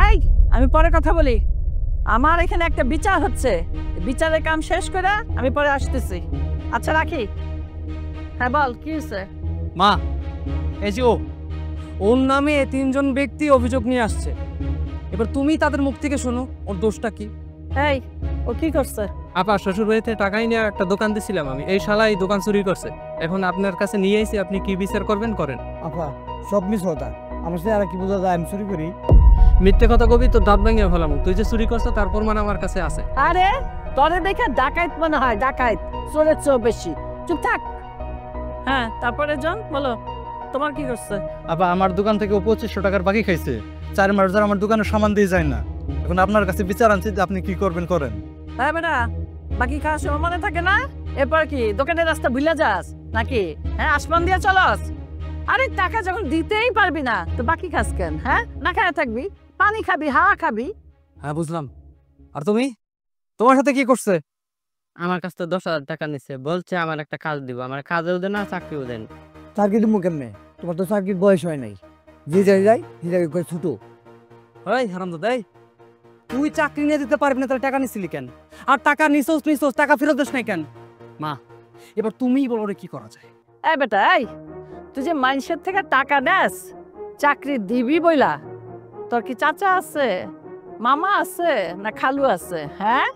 এই আমি পরে কথা বলি, আমার এখানে একটা বিচার হচ্ছে, বিচারের কাম শেষ করে আমি পরে আসতেছি। আচ্ছা রাখি। হ্যাঁ বল, কি হয়েছে? মা, এই যে ওর নামে 3 জন ব্যক্তি অভিযোগ নিয়ে আসছে। এবার তুমি তাদের মুখ থেকে শোনো ওর দোষটা কি। এই ও কি করছে? আপা, শ্বশুর বাড়িতে টাকাই নিয়ে একটা দোকান দিছিলাম আমি, এই শালা এই দোকান চুরি করছে। এখন আপনার কাছে নিয়ে এসে আপনি কি বিচার করবেন করেন। আপা সব মিস কথা, আমার সাথে আর কি বোঝা যায় আমি চুরি করি? মিথ্যে কথা কবি তো দাঁত ভেঙে ফেলাম। তুই যে চুরি করছো তার প্রমাণ আমার কাছে আছে। আরে তোরে দেখে ডাকাইত মনে হয়, ডাকাইত চোরের চেয়েও বেশি। চুপ থাক। হ্যাঁ তারপরে জন বলো, তোমার কি করছে? আপা আমার দোকান থেকে ও 2500 টাকার বাকি খাইছে। 4 মাস ধরে আমার দোকানে সামান দিয়ে যায় না। এখন আপনার কাছে বিচার আনছি যে আপনি কি করবেন করেন। হ্যাঁ বেটা, বাকি খাওয়ার সময় মনে থাকে না? এরপর কি দোকানের রাস্তা ভুলে যাস নাকি? হ্যাঁ আসমান দিয়ে চলস? আরে টাকা যখন দিতেই পারবি না তো বাকি খাস কেন? হ্যাঁ না খায় থাকবি, পানি খাবি, হাওয়া খাবি। হ্যাঁ বুঝলাম। আর তুমি, তোমার সাথে কি করছে? আমার কাছ থেকে 10,000 টাকা নিচ্ছে, বলছে আমার একটা কাজ দিব, আমার কাজেও দেন না চাকরিও দেন। চাকরি দিব কেমনে? তোমার তো চাকরির বয়স হয় নাই। যে যাই যাই সে জায়গায় কই ছোট। ওই হারামজাদা, তুই চাকরি নিয়ে দিতে পারবি না, তাহলে টাকা নিছিলি কেন? আর টাকা নিছোস টাকা ফেরত দিস নাই কেন? মা, এবার তুমিই বলো রে কি করা যায়। এই বেটা, এই তুই যে মানুষের থেকে টাকা নেস চাকরি দিবি বইলা, তোর কি চাচা আছে, মামা আছে, না খালু আছে? হ্যাঁ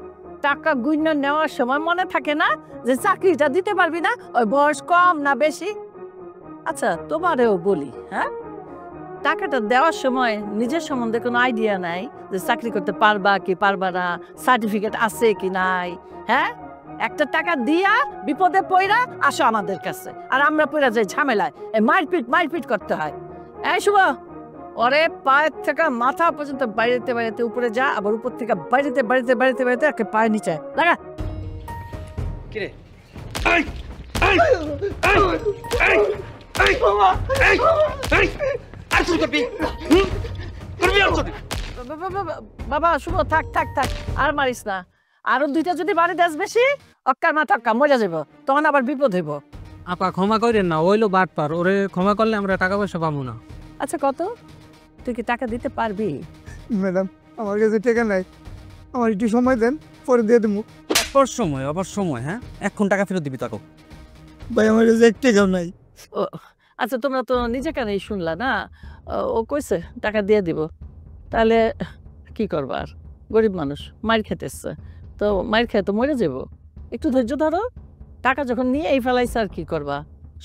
টাকা গুইন্য নেওয়ার সময় মনে থাকে না যে চাকরিটা দিতে পারবি না? ওই বয়স কম না বেশি? আচ্ছা তোমারেও বলি, হ্যাঁ টাকাটা দেওয়ার সময় নিজের সম্বন্ধে কোনো আইডিয়া নাই যে চাকরি করতে পারবা কি পারবা না, সার্টিফিকেট আছে কি নাই? হ্যাঁ একটা টাকা দিয়া বিপদে পইরা আসো আমাদের কাছে, আর আমরা পইরা যাই ঝামেলায়, মারপিট করতে হয়। এই শুভ, ওরে পায়ের থেকে মাথা পর্যন্ত বাইরেতে বাইরেতে উপরে যা, আবার উপর থেকে বাইরেতে একে পায়ের নিচে লাগা। কিরে বাবা শুভ, থাক থাক থাক, আর মারিস না। আরো 2টা যদি বাড়ি দেশ বেশি, অক্কার মাথা অক্কা মজা যাব, তখন আবার বিপদ হইব। আপা ক্ষমা করেন না, ওইলো বাট পার, ওরে ক্ষমা করলে আমরা টাকা পয়সা পাবো না। আচ্ছা কত, তুই কি টাকা দিতে পারবি? ম্যাডাম আমার কাছে টাকা নাই, আমার একটু সময় দেন, পরে দিয়ে দেবো। অপর সময় হ্যাঁ, এখন টাকা ফেরত দিবি তাকে। ভাই আমার কাছে এক টাকাও নাই। ও আচ্ছা, তোমরা তো নিজে কানেই শুনলা না, ও কইছে টাকা দিয়ে দিব। তাহলে কি করবা, আর গরিব মানুষ মার খেতেছে, তো মার খেয়ে তো মরে যাব। একটু ধৈর্য ধরো, টাকা যখন নিয়ে এই ফেলাইছে আর কি করবা,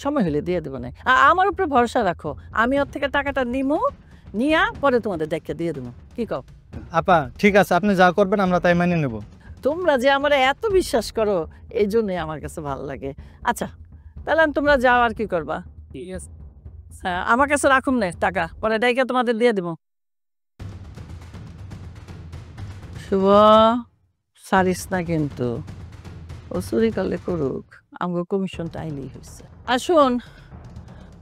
সময় হলে দিয়ে দেবো না। আমার উপরে ভরসা রাখো, আমি ওর থেকে টাকাটা নিমো, নিয়া পরে তোমাদের দেখে দিয়ে দেবো। কি কও? আপা ঠিক আছে, আপনি যা করবেন আমরা তাই মেনে নেব। তোমরা যে আমার এত বিশ্বাস করো, এই জন্যই আমার কাছে ভালো লাগে। আচ্ছা তাহলে তোমরা যাও, আর কি করবা? ঠিক আছে। হ্যাঁ আমার কাছে রাখুন না টাকা, পরে ডাইকা তোমাদের দিয়ে দেবো। শুভ, সারিস না কিন্তু, ও চুরি করলে করুক, আমগো কমিশনটা আইলেই হয়েছে। আর শোন,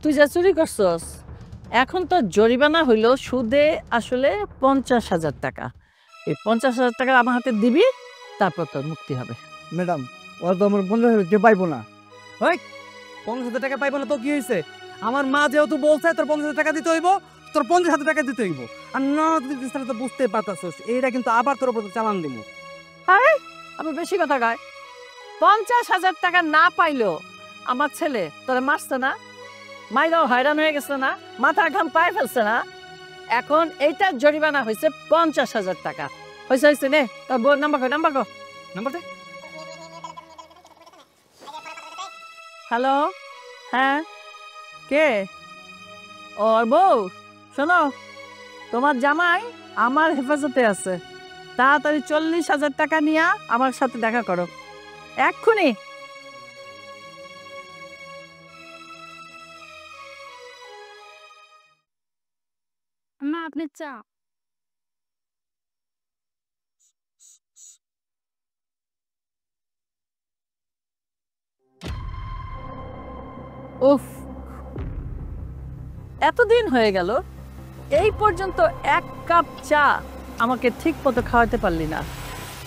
তুই যা চুরি করছস, এখন তো জরিমানা হইল সুদে আসলে 50,000 টাকা। এই 50,000 টাকা আমার হাতে দিবি, তারপর তোর মুক্তি হবে। ম্যাডাম ওরা তো আমার 50,000 পাইবো না। 50,000 টাকা পাইবো না তো কি হয়েছে? আমার মা যেহেতু বলছে তোর 50,000 টাকা দিতে হইব, তোর 50,000 টাকা দিতে হইব। আর না দিতে তাহলে তো বুঝতে পারতাছস, এইটা কিন্তু আবার তোর উপর চালান দিব। আরে আবার বেশি কথা গায়। 50,000 টাকা না পাইলো আমার ছেলে তোরা মারছে না, মাইরাও হয়রান হয়ে গেছে না, মাথা ঘাম পায়ে ফেলছে না, এখন এইটার জরিমানা হয়েছে 50,000 টাকা। হয়েছে নে, তোর বোর নাম্বার কো, নাম্বার দে। হ্যালো, হ্যাঁ কে? ওর বউ, শোনো তোমার জামাই আমার হেফাজতে আছে, তাড়াতাড়ি 40,000 টাকা নিয়ে আমার সাথে দেখা করো এক্ষুনি। মা আপনি চা। উফ, এতদিন হয়ে গেল, এই পর্যন্ত 1 কাপ চা আমাকে ঠিক মতো খাওয়াতে পারলি না।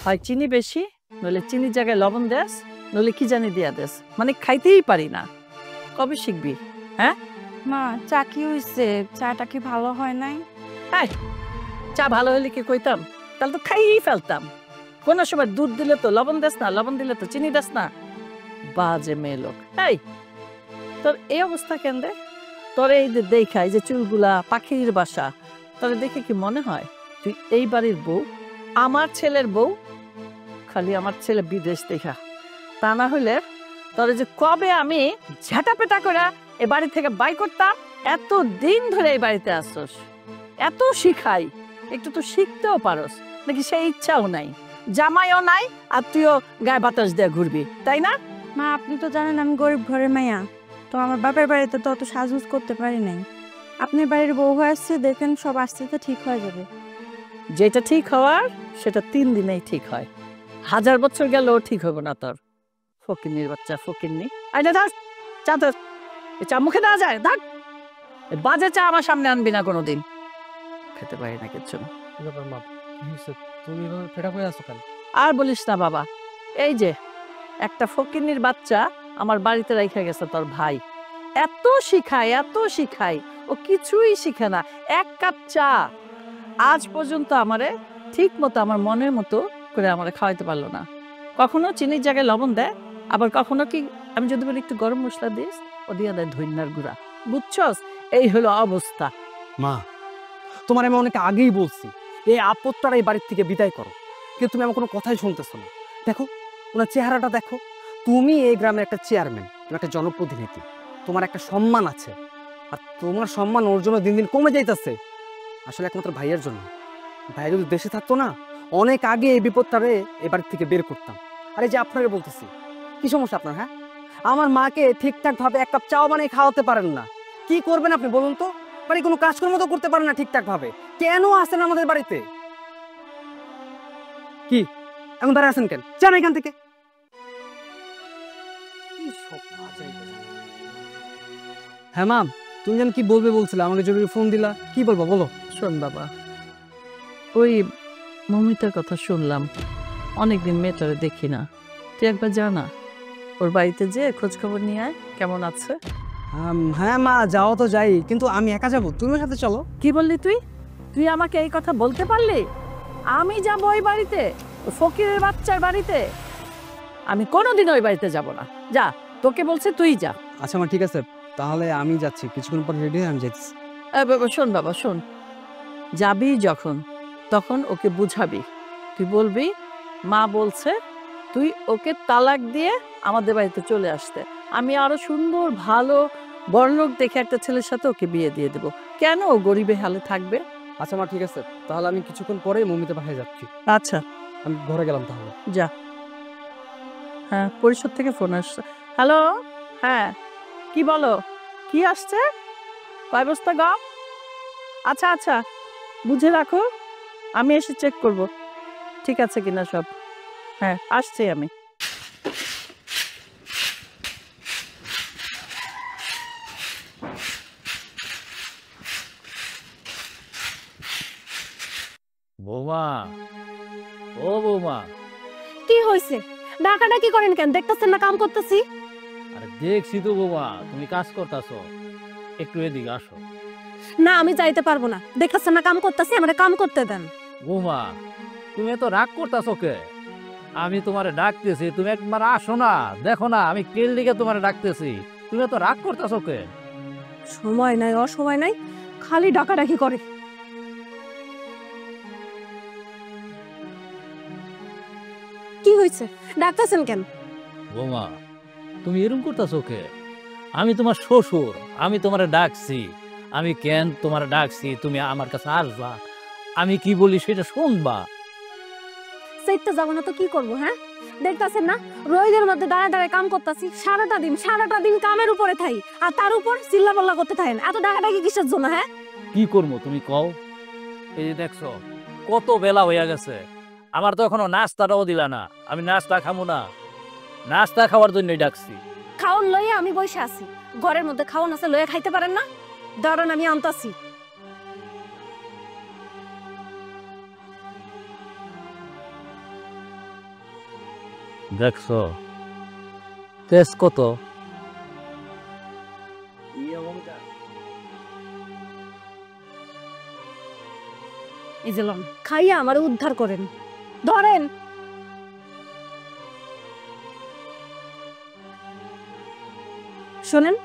হয় চিনি বেশি, নইলে চিনির জায়গায় লবণ দেস, নইলে কি জানি দিয়া দেস, মানে খাইতেই পারি না। কবে শিখবি? হ্যাঁ মা চা কি হইছে? চাটা কি ভালো হয় নাই? হ্যাঁ চা ভালো হলে কি কইতাম? তাহলে তো খাইয়েই ফেলতাম। কোনো সময় দুধ দিলে তো লবণ দেস না, লবণ দিলে তো চিনি দেস না। বাজে মেয়ে লোক। এই তোর এই অবস্থা কেন রে? তোর এই যে দেখা, এই যে চুলগুলা, পাখির বাসা, তোর দেখে কি মনে হয় তুই এই বাড়ির বউ? আমার ছেলের বউ? খালি আমার ছেলে বিদেশ দেখা, তা না হইলে তোর যে কবে আমি ঝাঁটাপেটা করে এ বাড়ি থেকে বাই করতাম। এত দিন ধরে এই বাড়িতে আসছস, এত শিখাই, একটু তো শিখতেও পারস নাকি? সেই ইচ্ছাও নাই, জামাইও নাই, আর তুইও গায়ে বাতাস দিয়ে ঘুরবি, তাই না? মা আপনি তো জানেন আমি গরিব ঘরের মাইয়া, তো আমার বাপের বাড়িতে তো অত সাজগুজ করতে পারি নাই। আপনি বাড়ির বউ হয়ে আসছে, দেখেন সব আস্তে আস্তে ঠিক হয়ে যাবে। যেটা ঠিক হওয়ার সেটা 3 দিনেই ঠিক হয়, 1000 বছর গেলেও ঠিক হবে না তোর। ফকিন্নির বাচ্চা, ফকিন্নি। আইনা দাস, চা তোর। এই চা মুখে দেওয়া যায়? থাক, এই বাজে চা আমার সামনে আনবি না কোনোদিন। খেতে পারি না কিচ্ছু না। কি ব্যাপার মা, কি হয়েছে? তুমি এভাবে ফেটা হয়ে আসো কেন? আর বলিস না বাবা, এই যে একটা ফকিন্নির বাচ্চা আমার বাড়িতে রেখে গেছে তোর ভাই। এত শিখায়, এত শিখায়, ও কিছুই শিখে না। 1 কাপ চা আজ পর্যন্ত আমারে ঠিক মতো, আমার মনের মতো করে আমারে খাওয়াইতে পারলো না। কখনো চিনির জায়গায় লবণ দেয়, আবার কখনো কি আমি যদি বলি একটু গরম মশলা দিস, ও দিয়ে দেয় ধইন্যার গুঁড়া। বুঝছস? এই হলো অবস্থা। মা, তোমার আমি অনেক আগেই বলছি এই আপদটার এই বাড়ির থেকে বিদায় করো, কিন্তু তুমি আমার কোনো কথাই শুনতেছো না। দেখো ওনার চেহারাটা দেখো। তুমি এই গ্রামের একটা চেয়ারম্যান, তুমি একটা জনপ্রতিনিধি, তোমার একটা সম্মান আছে, আর তোমার সম্মান ওর জন্য দিন দিন কমে যাইতেছে। আসলে একমাত্র ভাইয়ের জন্য। ভাই যদি দেশে থাকতো না, অনেক আগে এই বিপদটারে এ বাড়ির থেকে বের করতাম। আর এই যে আপনাকে বলতেছি, কি সমস্যা আপনার? হ্যাঁ, আমার মাকে ঠিকঠাক ভাবে 1 কাপ চাও বানিয়ে খাওয়াতে পারেন না, কি করবেন আপনি বলুন তো? বাড়ি কোনো কাজকর্ম তো করতে পারেন না ঠিকঠাক ভাবে, কেন আসেন আমাদের বাড়িতে? কি এখন দাঁড়ায় আছেন কেন? যান এখান থেকে। হ্যাঁ মা, তুমি যেন কি বলবে বলছিলে, আমাকে জরুরি ফোন দিলা, কি বলবো বলো? শোন বাবা, ওই মমিতার কথা শুনলাম, অনেকদিন মেয়েটারে দেখি না। তুই একবার যা না, ওর বাড়িতে যে খোঁজ খবর নিয়ে আয়, কেমন আছে। হ্যাঁ মা, যাও তো যাই, কিন্তু আমি একা যাবো, তুমিও সাথে চলো। কি বললি তুই? তুই আমাকে এই কথা বলতে পারলি? আমি যাব ওই বাড়িতে, ওই ফকিরের বাচ্চার বাড়িতে? আমি কোনোদিন ওই বাড়িতে যাব না। যা, তোকে বলছে তুই যা। আচ্ছা মা, ঠিক আছে, তাহলে আমি যাচ্ছি, কিছুক্ষণ পর রেডি হয়ে আমি যাচ্ছি। বাবা শোন, বাবা শোন, যাবি যখন তখন ওকে বুঝাবি। তুই বলবি মা বলছে তুই ওকে তালাক দিয়ে আমাদের বাড়িতে চলে আসতে। আমি আরো সুন্দর ভালো বড়লোক দেখে একটা ছেলের সাথে ওকে বিয়ে দিয়ে দেবো। কেন ও গরিবে হালে থাকবে? আচ্ছা মা, ঠিক আছে, তাহলে আমি কিছুক্ষণ পরেই মমিতে পাঠিয়ে যাচ্ছি। আচ্ছা আমি ঘরে গেলাম তাহলে। যা। হ্যাঁ, পরিষদ থেকে ফোন আসছে। হ্যালো, হ্যাঁ, কি বলো? কি আসছে? কয় বস্তা গম? আচ্ছা আচ্ছা, বুঝে রাখো, আমি এসে চেক করব ঠিক আছে কিনা সব। হ্যাঁ, আসছি আমি। বৌমা, ও বৌমা। কি হয়েছে? ডাকাডাকি করেন কেন? দেখতেছেন না কাম করতেছি। আরে দেখছি তো বৌমা, তুমি কাজ করতেছো, একটু এদিকে আসো। না, আমি যাইতে পারবো না। দেখতেছেন না কাম করতেছি, আমারে কাম করতে দেন। বৌমা, তুমি এত রাগ করতেছো কে? আমি তোমারে ডাকতেছি, তুমি একবার আসো না, দেখো না আমি কেল দিকে তোমারে ডাকতেছি, তুমি এত রাগ করতেছো কে? সময় নাই, অসময় নাই, খালি ডাকাডাকি করে। কি হয়েছে? ডাকতেছেন কেন? বৌমা, তুমি এরকম করতেছো কে? আমি তোমার শ্বশুর, আমি তোমারে ডাকছি। আমি কেন তোমারে ডাকছি, তুমি আমার কাছে আসবা, আমি কি বলি সেটা শুনবা। সেইতে যাবো না তো কি করবো? হ্যাঁ, দেখতেছেন না রোদের মধ্যে দাঁড়ায় দাঁড়ায় কাম করতেছি, সারাটা দিন কামের উপরে থাই, আর তার উপর চিল্লা পাল্লা করতে থাকেন। এত ডাকাডাকি কিসের জন্য? হ্যাঁ, কি করবো তুমি কও? এই যে দেখছো কত বেলা হইয়া গেছে, আমার তো এখনো নাস্তাটাও দিলা না। আমি নাস্তা খামো না, নাস্তা খাওয়ার জন্যই ডাকছি। খাওন লইয়া আমি বসে আছি, ঘরের মধ্যে খাওন আছে, লইয়া খাইতে পারেন না? দাঁড়ান, আমি আনতাছি। দেখছো তেজ কত? এই যে লন, খাইয়া আমার উদ্ধার করেন। ধরেন। শোনেন,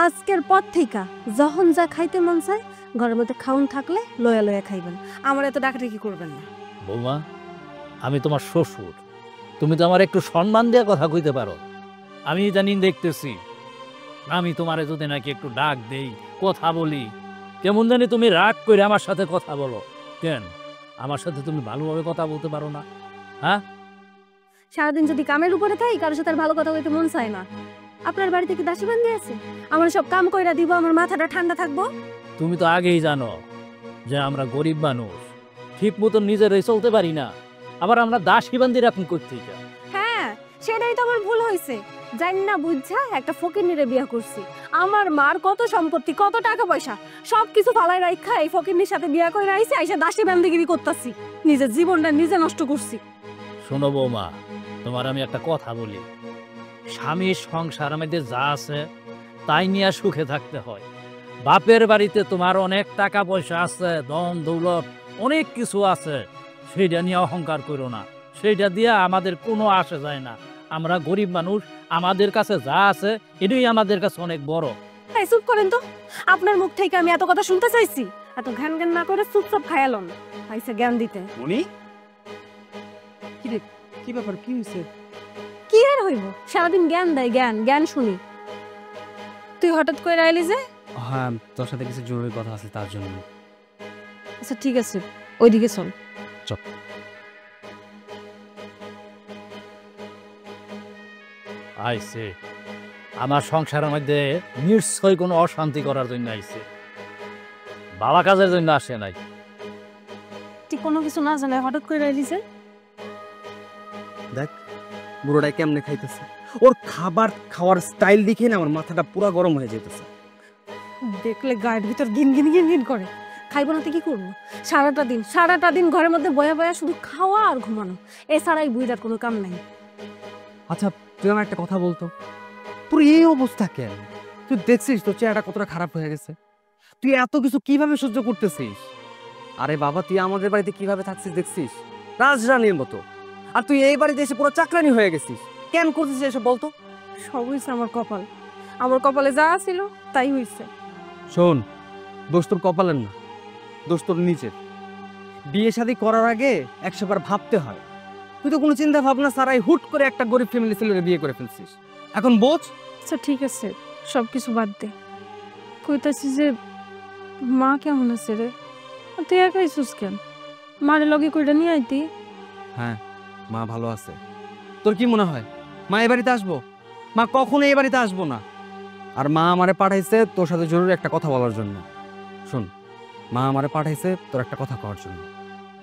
আজকের পর থেকে যখন যা খাইতে মন চায় ঘরের মধ্যে খাউন থাকলে লয়া লয়া খাইবেন, আমার এত ডাকাডাকি করবেন না। বৌমা, আমি তোমার শ্বশুর, তুমি তো আমার একটু সম্মান দিয়ে কথা কইতে পারো। আমি জানি দেখতেছি, আমি তোমারে যদি নাকি একটু ডাক দেই, কথা বলি, কেমন জানি তুমি রাগ করে আমার সাথে কথা বলো। কেন আমার সাথে তুমি ভালোভাবে কথা বলতে পারো না? সারাদিন যদি কামের উপরে থাই, কারোর সাথে আর ভালো কথা বলতে মন চায় না। আপনার বাড়িতে কি দাসী বান্ধি আছে? আমার সব কাম কইরা দিব, আমার মাথাটা ঠান্ডা থাকবো। তুমি তো আগেই জানো যে আমরা গরিব মানুষ, ঠিক মতন নিজেরাই চলতে পারি না, আবার আমরা দাসী বান্দি রাখুন করতে। হ্যাঁ, সেটাই তো আমার ভুল হয়েছে। জানি না বুঝছা একটা ফকিন্নিরে বিয়ে করছি। আমার মার কত সম্পত্তি, কত টাকা পয়সা, সবকিছু ফালাই রাখা এই ফকিন্নির সাথে বিয়ে করে আইছি, আইসা দাসী বান্দিগিরি করতেছি, নিজের জীবনটা নিজে নষ্ট করছি। শোনো বৌমা, তোমার আমি একটা কথা বলি, স্বামীর সংসার আমাদের যা আছে তাই নিয়ে সুখে থাকতে হয়। বাপের বাড়িতে তোমার অনেক টাকা পয়সা আছে, ধন দৌলত অনেক কিছু আছে, সেইটা নিয়ে অহংকার করো না। সেইটা দিয়ে আমাদের কোনো আসে যায় না। আমরা গরিব মানুষ, আমাদের কাছে যা আছে এটাই আমাদের কাছে অনেক বড়। তাই চুপ করেন তো, আপনার মুখ থেকে আমি এত কথা শুনতে চাইছি? এত ঘ্যান ঘ্যান না করে চুপচাপ খায়ালন, আইসা জ্ঞান দিতে। উনি কি রে, কি ব্যাপার, কি হয়েছে? কি আর হইব, সারাদিন জ্ঞান দেয়, জ্ঞান জ্ঞান শুনি। তুই হঠাৎ করে আইলি যে? হ্যাঁ, তোর সাথে কিছু জরুরি কথা আছে তার জন্য। আচ্ছা ঠিক আছে, ওইদিকে চল। আইছে আমার সংসারের মধ্যে নিশ্চয় কোনো অশান্তি করার জন্য আইছে, ভালো কাজের জন্য আসে নাই। তুই কোনো কিছু না জানে হঠাৎ করে আইলি যে? দেখ বুড়োটাই কেমনে খাইতেছে, ওর খাবার খাওয়ার স্টাইল দেখে না আমার মাথাটা পুরো গরম হয়ে যেতেছে। দেখলে গায়ের ভিতর গিন গিন গিন গিন করে। খাইবো না তো কি করবো? সারাটা দিন ঘরের মধ্যে বয়া বয়া শুধু খাওয়া আর ঘুমানো, এছাড়াই বুইটার কোনো কাম নাই। আচ্ছা তুই আমার একটা কথা বলতো, তোর এই অবস্থা কেন? তুই দেখছিস তোর চেহারাটা কতটা খারাপ হয়ে গেছে, তুই এত কিছু কিভাবে সহ্য করতেছিস? আরে বাবা, তুই আমাদের বাড়িতে কিভাবে থাকছিস দেখছিস, রাজরানীর মতো, আর তুই এই বাড়িতে এসে পুরো চাকরানি হয়ে গেছিস। কেন করতেছিস এসব বলতো? সব হয়েছে আমার কপাল, আমার কপালে যা ছিল তাই হয়েছে। শোন, দোষ তোর কপালের না, দোষ তোর নিচের। বিয়ে শাদী করার আগে 100 বার ভাবতে হয়। তুই তো কোনো চিন্তা ভাবনা ছাড়াই হুট করে একটা গরিব ফ্যামিলি ছেলেকে বিয়ে করে ফেলছিস। এখন বোঝ। আচ্ছা ঠিক আছে, সব কিছু বাদ দে। কইতাছি যে মা কেমন আছে রে? তুই একাই সুস কেন? মারে লগে কইটা নিয়ে আইতি। হ্যাঁ, মা ভালো আছে। তোর কি মনে হয় মা এই বাড়িতে আসবো? মা কখনো এই বাড়িতে আসবো না। আর মা আমারে পাঠাইছে তোর সাথে জরুরি একটা কথা বলার জন্য। শোন, মা আমারে পাঠাইছে তোর একটা কথা কওয়ার জন্য।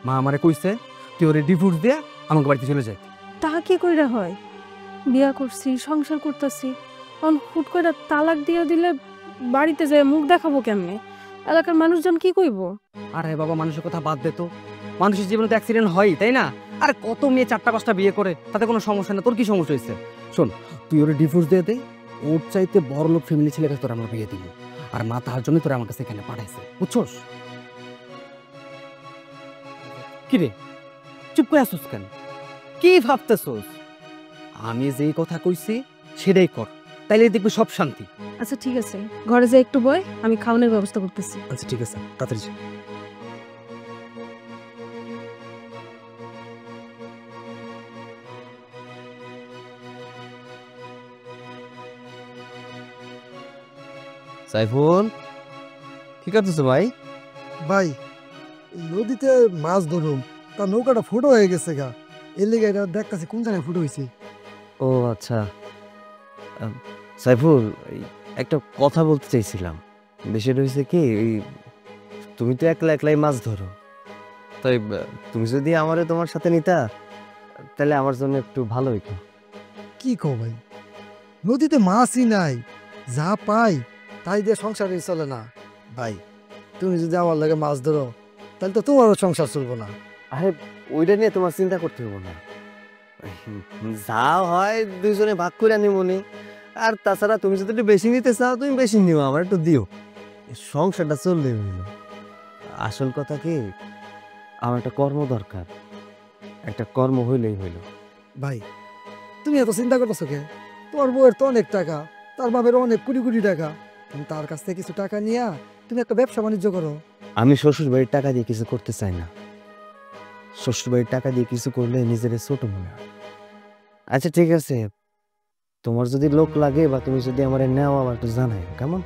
মা আমারে কইছে তুই ওরে ডিভোর্স দিয়ে আমাকে বাড়িতে চলে যাই। তা কি কইরা হয়? বিয়া করছি, সংসার করতেছি, এখন হুট করে তালাক দিয়ে দিলে বাড়িতে যেয়ে মুখ দেখাবো কেমনে? এলাকার মানুষজন কি কইব? আরে বাবা, মানুষের কথা বাদ দে তো। মানুষের জীবনে তো অ্যাক্সিডেন্ট হয়, তাই না? আর কত মেয়ে 4টা 5টা বিয়ে করে, তাতে কোনো সমস্যা না। তোর কি সমস্যা হয়েছে? শোন, তুই ওরে ডিভোর্স দিয়ে দে, ওর চাইতে বড় লোক ফ্যামিলি ছেলে কাছে তোর আমরা বিয়ে দিব। আর মা তার জন্য তোর আমার কাছে এখানে পাঠাইছে, বুঝছস? কি রে, চুপ করে আসছিস কেন? কি ভাবতেছস? আমি যেই কথা কইছি সেটাই কর, তাইলে দেখবি সব শান্তি। আচ্ছা ঠিক আছে, ঘরে যে একটু বয়, আমি খাওয়ানোর ব্যবস্থা করতেছি। আচ্ছা ঠিক আছে, তাড়াতাড়ি যা। সাইফুল, কি করতেছো ভাই? ভাই নদীতে মাছ ধরুম, তা নৌকাটা ফুটো হয়ে গেছে গা, এর লেগে এটা দেখতেছি কোন জায়গায় ফুটো হয়েছে। ও আচ্ছা, সাইফুল একটা কথা বলতে চাইছিলাম। বিষয়টা হয়েছে কি, তুমি তো একলাই মাছ ধরো, তাই তুমি যদি আমারে তোমার সাথে নিতা তাহলে আমার জন্য একটু ভালো হইতো। কি কও ভাই, নদীতে মাছই নাই, যা পাই তাই দিয়ে সংসার চলে না। ভাই তুমি যদি আমার লাগে মাছ ধরো তাহলে তো তোমারও সংসার চলবো না। আরে ওইটা নিয়ে তোমার চিন্তা করতে হবে না, যা হয় দুইজনে ভাগ করে আনি মনে। আর তাছাড়া তুমি যদি একটু বেশি নিতে চাও তুমি বেশি নিও, আমার একটু দিও, সংসারটা চললে হইল। আসল কথা কি, আমার একটা কর্ম দরকার, একটা কর্ম হইলেই হইল। ভাই তুমি এত চিন্তা করতেছো কে? তোমার বউয়ের তো অনেক টাকা, তার বাপের অনেক কোটি কোটি টাকা। তুমি তার কাছ থেকে কিছু টাকা নিয়া তুমি একটা ব্যবসা বাণিজ্য করো। আমি শ্বশুর বাড়ির টাকা দিয়ে কিছু করতে চাই না। শ্বশুর বাড়ির টাকা দিয়ে কিছু করলে নিজের ছোট মনে হয়। আচ্ছা ঠিক আছে, তোমার যদি লোক লাগে বা তুমি যদি আমার নেও, আমার একটু জানাই কেমন?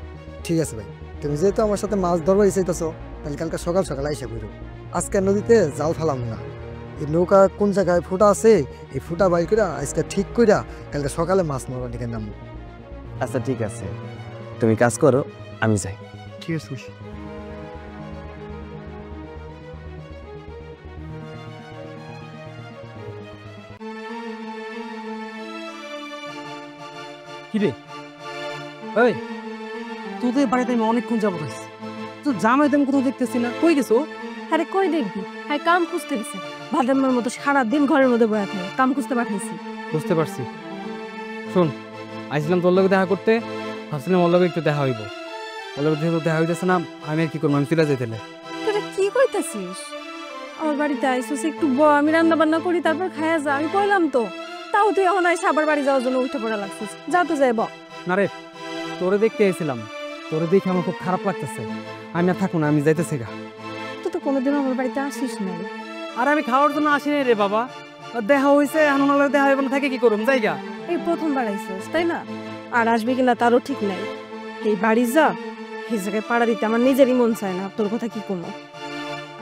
ঠিক আছে ভাই, তুমি যেহেতু আমার সাথে মাছ ধরবার চাইতেছো, তাহলে কালকে সকাল সকাল আইসা করো। আজকে নদীতে জাল ফেলাম না, এই নৌকা কোন জায়গায় ফুটা আছে এই ফুটা বাই করে আজকে ঠিক কইরা কালকে সকালে মাছ মারবার দিকে নামবো। আচ্ছা ঠিক আছে, তুমি কাজ করো, আমি যাই। ঠিক আছে। কিরে ওই, তোদের বাড়িতে আমি অনেকক্ষণ যাবো হয়েছি, তো জামাই তো আমি কোথাও দেখতেছি না, কই গেছো? আরে কই দেখবি, হ্যাঁ কাম খুঁজতে গেছে। ভাদ্রমার মতো সারাদিন ঘরের মধ্যে বয়া থাকে, কাম খুঁজতে পাঠাইছি। বুঝতে পারছি। শোন, আইছিলাম তোর লগে দেখা করতে, ভাবছিলাম ওর লগে একটু দেখা হইব। ওর লগে যেহেতু দেখা হইতেছে না, আমি আর কি করবো, আমি চলে যাইতে। তোরা কি কইতাছিস? আমার বাড়িতে আইসিস, একটু আমি রান্না বান্না করি, তারপর খায়া যা। আমি কইলাম তো, তাও তুই এখন আইসা আবার বাড়ি যাওয়ার জন্য উঠে পড়া লাগছিস। যা তো যাই ব। না রে, তোরে দেখতে এসেছিলাম, তোরে দেখে আমার খুব খারাপ লাগতেছে। আমি আর থাকবো না, আমি যাইতেছি গা। তুই তো কোনোদিনও আমার বাড়িতে আসিস নাই। আর আমি খাওয়ার জন্য আসিনি রে বাবা, দেখা হয়েছে, এখন দেখা হইব না, থাকে কি করুম, জায়গা এই প্রথমবার আইসিস তাই না? আর আসবি কিনা তারও ঠিক নাই। এই বাড়ি যা, এই জায়গায় পাড়া দিতে আমার নিজেরই মন চায় না। তোর কথা কি কোনো,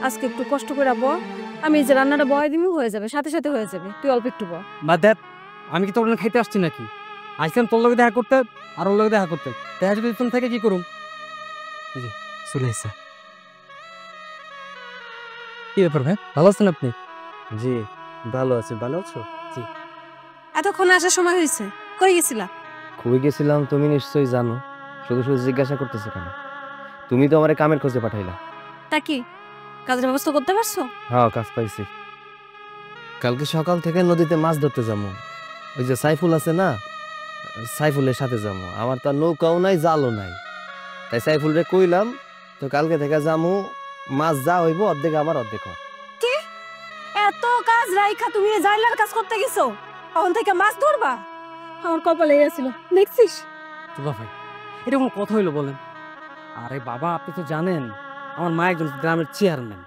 আজকে একটু কষ্ট করে ব, আমি এই যে রান্নাটা বয় দিমি, হয়ে যাবে, সাথে সাথে হয়ে যাবে। তুই অল্প একটু ব। বা দেখ, আমি কি তোর জন্য খাইতে আসছি নাকি? আইসলাম তোর লগে দেখা করতে, আর ওর লগে দেখা করতে। দেখা যদি তুমি থেকে কি করুম, চলে এসে। কি ব্যাপার ভাই, ভালো আছেন আপনি? জি ভালো আছি, ভালো আছো? জি। এতক্ষণ আসার সময় হয়েছে, কই গেছিলা? খুবই গেছিলাম, তুমি নিশ্চয়ই জানো। শুধু শুধু জিজ্ঞাসা করতেছো কেন? তুমি তো আমার কামের খোঁজে পাঠাইলা। তা কি কাজের ব্যবস্থা করতে পারছো? হ্যাঁ, কাজ পাইছি। কালকে সকাল থেকে নদীতে মাছ ধরতে যাবো। ওই যে সাইফুল আছে না, সাইফুলের সাথে যাবো। আমার তো আর নৌকাও নাই, জালও নাই, তাই সাইফুল রে কইলাম তো কালকে থেকে যাবো। মাছ যা হইব অর্ধেক আমার, অর্ধেক আমার। কি এত কাজ রাইখা তুমি এই জাইলার কাজ করতে গেছো? তখন থেকে মাছ ধরবা? আমার কপালে গেছিল, দেখছিস? তুবা ভাই, এটা কোনো কথা হইলো বলেন? আরে বাবা, আপনি তো জানেন আমার মা একজন গ্রামের চেয়ারম্যান।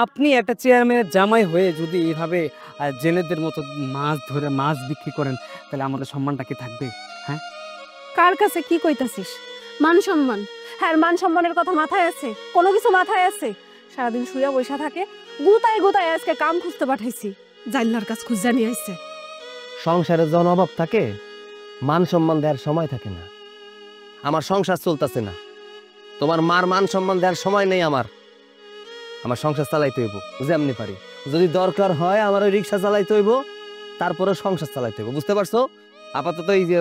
আপনি একটা চেয়ারম্যানের জামাই হয়ে যদি এইভাবে জেলেদের মতো মাছ ধরে মাছ বিক্রি করেন, তাহলে আমাদের সম্মানটা কি থাকবে? হ্যাঁ, কার কাছে কি কইতাছিস? মান সম্মান? হ্যাঁ, মান সম্মানের কথা মাথায় আছে? কোনো কিছু মাথায় আছে? সারাদিন শুয়া বসা থাকে, গুতায় গুতায় আজকে কাম খুঁজতে পাঠাইছি, জাইলার কাজ খুঁজে নিয়ে আইছে। সংসারে যখন অভাব থাকে, মান সম্মান দেওয়ার সময় থাকে না। আমার সংসার চলতেছে না, তোমার মার মান সম্মান দেওয়ার সময় নেই আমার। আমার সংসার চালাইতে হইব যেমনি পারি। যদি দরকার হয় আমার ওই রিক্সা চালাইতে হইব, তারপরে সংসার চালাইতে হইব, বুঝতে পারছো? আপাতত এই যে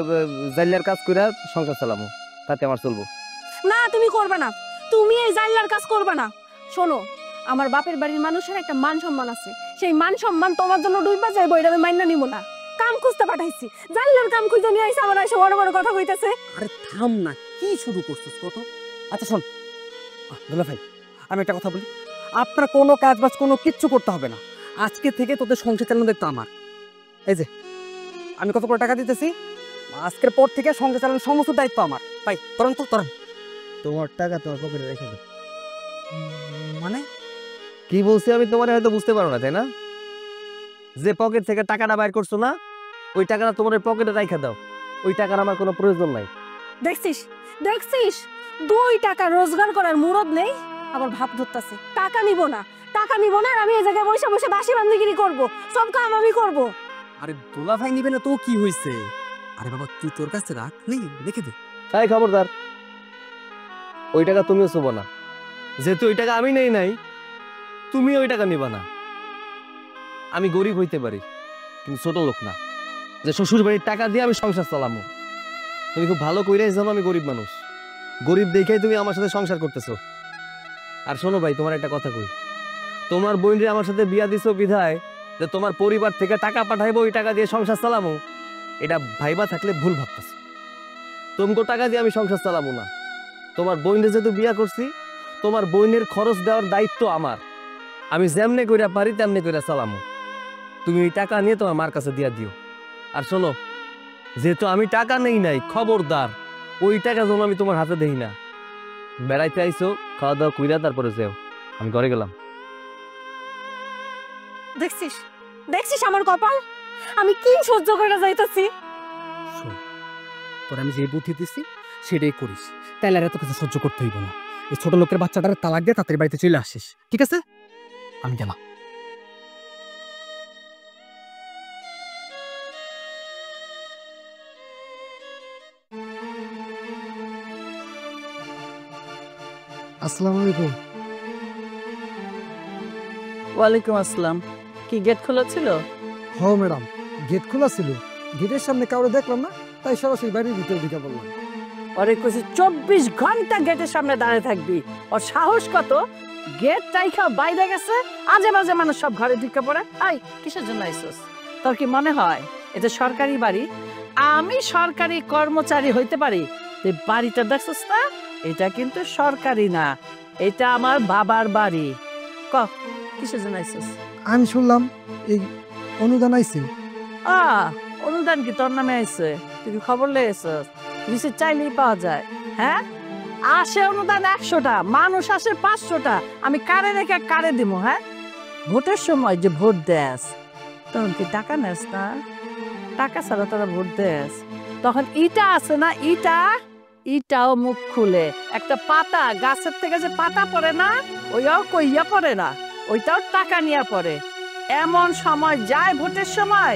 জাইলার কাজ করে সংসার চালাবো, তাতে আমার চলবো না, তুমি করবে না, তুমি এই জাইলার কাজ করবে না। শোনো, আমার বাপের বাড়ির মানুষের একটা মান সম্মান আছে, সেই মান সম্মান তোমার জন্য ডুইবা যাইবো, এটা আমি মাইনা নিব না। কাম খুঁজতে পাঠাইছি, জাইলার কাম খুঁজে নিয়ে আইসা আমার এসে বড় বড় কথা কইতেছে। আরে থাম না, কি শুরু করছিস কত? আচ্ছা শোন দুলা ভাই, আমি একটা কথা বলি, আপনার কোনো কাজ বাজ কোনো কিচ্ছু করতে হবে না। আজকে থেকে তোদের সংসার চালানো দেখতো আমার। এই যে আমি কত করে টাকা দিতেছি, আজকের পর থেকে সংসার চালানোর সমস্ত দায়িত্ব আমার। ভাই তরণ তো তরণ। তোমার টাকা তোমার পকেটে রেখে দাও। মানে কি বলছি আমি তোমার হয়তো বুঝতে পারো না, তাই না? যে পকেট থেকে টাকাটা বাইর করছো না, ওই টাকাটা তোমার পকেটে রেখে দাও। ওই টাকার আমার কোনো প্রয়োজন নাই। দেখছিস দেখছিস, 2 টাকা রোজগার করার মুরদ নেই, আবার ভাব ধরতাছে টাকা নিব না, টাকা নিব না। আর আমি এই জায়গায় বসে বসে দাসী বান্দিগিরি করব, সব কাম আমি করব। আরে দুলা ভাই নিবে না তো কি হইছে? আরে বাবা তুই তোর কাছে রাখ, নেই রেখে দে। তাই খবরদার, ওই টাকা তুমিও ছোবো না। যেহেতু ওই টাকা আমি নেই নাই, তুমি ওই টাকা নিবা না। আমি গরিব হইতে পারি, কিন্তু ছোট লোক না যে শ্বশুর বাড়ির টাকা দিয়ে আমি সংসার চালামো। তুমি খুব ভালো কইরাই জানো আমি গরিব মানুষ, গরিব দেখেই তুমি আমার সাথে সংসার করতেছো। আর শোনো ভাই, তোমার একটা কথা কই, তোমার বোন আমার সাথে বিয়া দিছো বিধায় যে তোমার পরিবার থেকে টাকা পাঠাইবো, ওই টাকা দিয়ে সংসার চালামো, এটা ভাইবা থাকলে ভুল ভাবতেছো। তোমাকে টাকা দিয়ে আমি সংসার চালাবো না। তোমার বোনের যেহেতু বিয়া করছি, তোমার বোনের খরচ দেওয়ার দায়িত্ব আমার। আমি যেমনে কইরা পারি তেমনি কইরা চালামো। তুমি ওই টাকা নিয়ে তোমার মার কাছে দিয়া দিও। আর শোনো, যেহেতু আমি টাকা নেই নাই, খবরদার ওই টাকা যেন আমি তোমার হাতে দেই না। বেড়াইতে আইসো, খাওয়া দাওয়া কইরা তারপরে যাও। আমি ঘরে গেলাম। দেখছিস দেখছিস আমার কপাল, আমি কি সহ্য করে যাইতেছি। শোন, তোর আমি যে বুদ্ধি দিচ্ছি সেটাই করিস, তাইলে আর এত কিছু সহ্য করতে হইব না। এই ছোট লোকের বাচ্চাটারে তালাক দিয়ে তাড়াতাড়ি বাড়িতে চলে আসিস, ঠিক আছে? আমি গেলাম। আসসালামু আলাইকুম। ওয়ালাইকুম আসসালাম। কি গেট খোলা ছিল? হ ম্যাডাম, গেট খোলা ছিল, গেটের সামনে কাউরে দেখলাম না, তাই সরাসরি বাড়ির ভিতরে ঢুকে বললাম। ওরে কইছে 24 ঘন্টা গেটের সামনে দাঁড়িয়ে থাকবি। ওর সাহস কত? গেট টাইখা বাইরে গেছে, আজে বাজে মানুষ সব ঘরে ঢুকে পড়ে। আই কিসের জন্য আইছস? তোর কি মনে হয় এটা সরকারি বাড়ি? আমি সরকারি কর্মচারী হইতে পারি, তুই বাড়িটা দেখছস না? এটা কিন্তু সরকারি না, এটা আমার বাবার বাড়ি। ক কিসের জন্য আইছস? আমি শুনলাম এই অনুদান আইছে। অনুদান কি তোর নামে আইছে? তুই কি খবর লেগেছস? রিসিট চাইলেই পাওয়া যায়। হ্যাঁ, আসে অনুদান 100টা, মানুষ আসে 500টা। আমি কারে রেখে কারে দিব? হ্যাঁ, ভোটের সময় যে ভোট দেস তখন কি টাকা নেস না? টাকা ছাড়া তোরা ভোট দেস, তখন ইটা আছে না, ইটাও মুখ খুলে। একটা পাতা গাছের থেকে যে পাতা পড়ে না, ওইও কইয়া পড়ে না, ওইটাও টাকা নিয়ে পড়ে। এমন সময় যায় ভোটের সময়,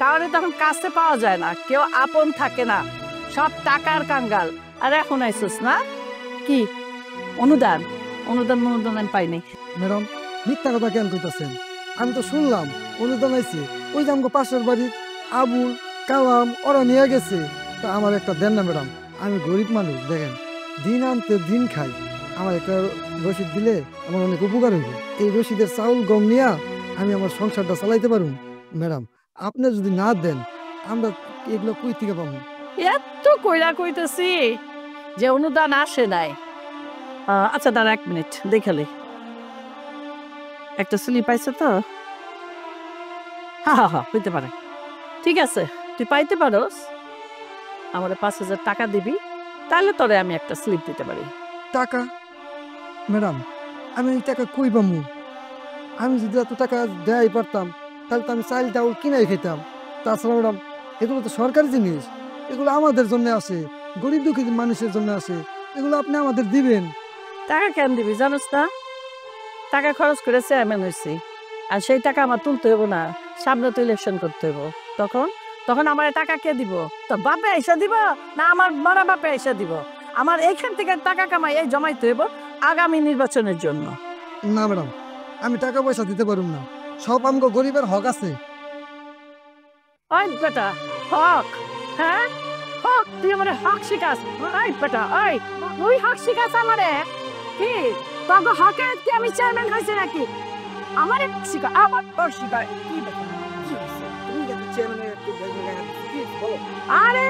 কাউরে তখন কাছে পাওয়া যায় না, কেউ আপন থাকে না, সব টাকার কাঙ্গাল। আর এখন আইসুস না কি অনুদান? অনুদান আমি পাইনি। ম্যাডাম মিথ্যা কথা কেন কইতাছেন? আমি তো শুনলাম অনুদান আইছে, ওই যে আমাকে পাশের বাড়ির আবুল কালাম ওরা নিয়ে গেছে। তা আমার একটা দেন না ম্যাডাম, আমি গরিব মানুষ, দেখেন দিন আনতে দিন খাই, আমার একটা রসিদ দিলে আমার অনেক উপকার হইব। এই রসিদের চাউল গম নিয়ে আমি আমার সংসারটা চালাইতে পারুন। ম্যাডাম আপনি যদি না দেন আমরা এগুলো কই থেকে পাবো? এত কইরা কইতেছি যে অনুদান আসে নাই। আচ্ছা দাঁড়া 1 মিনিট দেখালে একটা স্লিপ পাইছে তো। হ্যাঁ হইতে পারে, ঠিক আছে, তুই পাইতে পারোস। আমার 5000 টাকা দিবি, তাহলে তোরে আমি একটা স্লিপ দিতে পারি। টাকা? ম্যাডাম আমি এই টাকা কই পাবো? আমি যদি এত টাকা দেয় পারতাম তাহলে তো আমি চাল ডাউল কিনাই খেতাম। তাছাড়া ম্যাডাম এগুলো তো সরকারি জিনিস, এগুলো আমাদের জন্য আসে, গরিব দুঃখী মানুষের জন্য আসে, এগুলো আপনি আমাদের দিবেন। টাকা কেন দিবি জানোস না? টাকা খরচ করে চেয়ারম্যান হয়েছি, আর সেই টাকা আমার তুলতে হইব না? সামনে তো ইলেকশন করতে হইব, তখন আমার টাকা কে দিব? তো বাপে এসে দিব না আমার বড় বাপে এসে দিব? আমার এইখান থেকে টাকা কামাই এই জমাইতে হইব আগামী নির্বাচনের জন্য। না ম্যাডাম আমি টাকা পয়সা দিতে পারুম না, সব আমগো গরিবের হক আছে। ওই বেটা হক, হ্যাঁ হক, তুই আমার হক শিখাস? ওই বেটা ওই তুই হক শিখাস আমারে? কি তোকে হকের কি আমি চেয়ারম্যান হয়েছে নাকি? আমারে শিখা, আমার হক শিখায় কি বেটা? আরে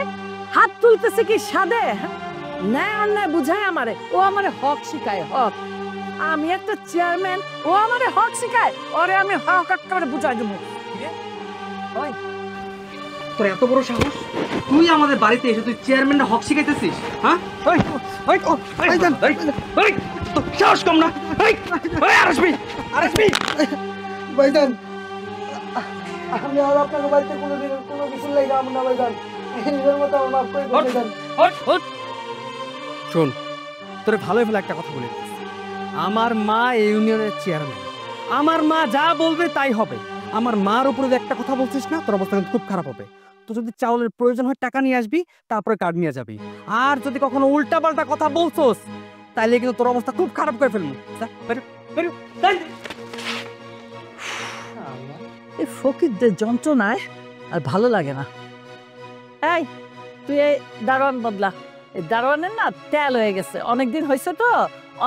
হাত তুলতেছে কি সাদে? ন্যায় অন্যায় বুঝায় আমারে, ও আমারে হক শিখায়। হক? আমি একটা চেয়ারম্যান, ও আমারে হক শিখায়? ওরে আমি হক একেবারে বুঝাই দেবো। তোর এত বড় সাহস, তুই আমাদের বাড়িতে এসে তুই চেয়ারম্যানটা হক শিখাইতেছিস? হ্যাঁ, সাহস কম না? ভাইজান আমি আর আপনার বাড়িতে কোনোদিন কোনো কিছু লেগে আমরা ভাইজান, নিজের মতো আমার মাফ করে দিন ভাইজান। শোন, তোরে ভালোই ভালো একটা কথা বলে দিচ্ছি, আমার মা এই ইউনিয়নের চেয়ারম্যান, আমার মা যা বলবে তাই হবে। আমার মার উপরে একটা কথা বলছিস না, তোর অবস্থা কিন্তু খুব খারাপ হবে। তো যদি চাউলের প্রয়োজন হয় টাকা নিয়ে আসবি, তারপরে কার্ড নিয়ে যাবি। আর যদি কখনো উল্টা পাল্টা কথা বলছোস তাহলে কিন্তু তোর অবস্থা খুব খারাপ করে ফেলবো। এই ফকিরদের যন্ত্রণায় আর ভালো লাগে না। এই তুই এই দারোয়ান বদলা, এই দারোয়ানের না তেল হয়ে গেছে, অনেকদিন হয়েছে তো,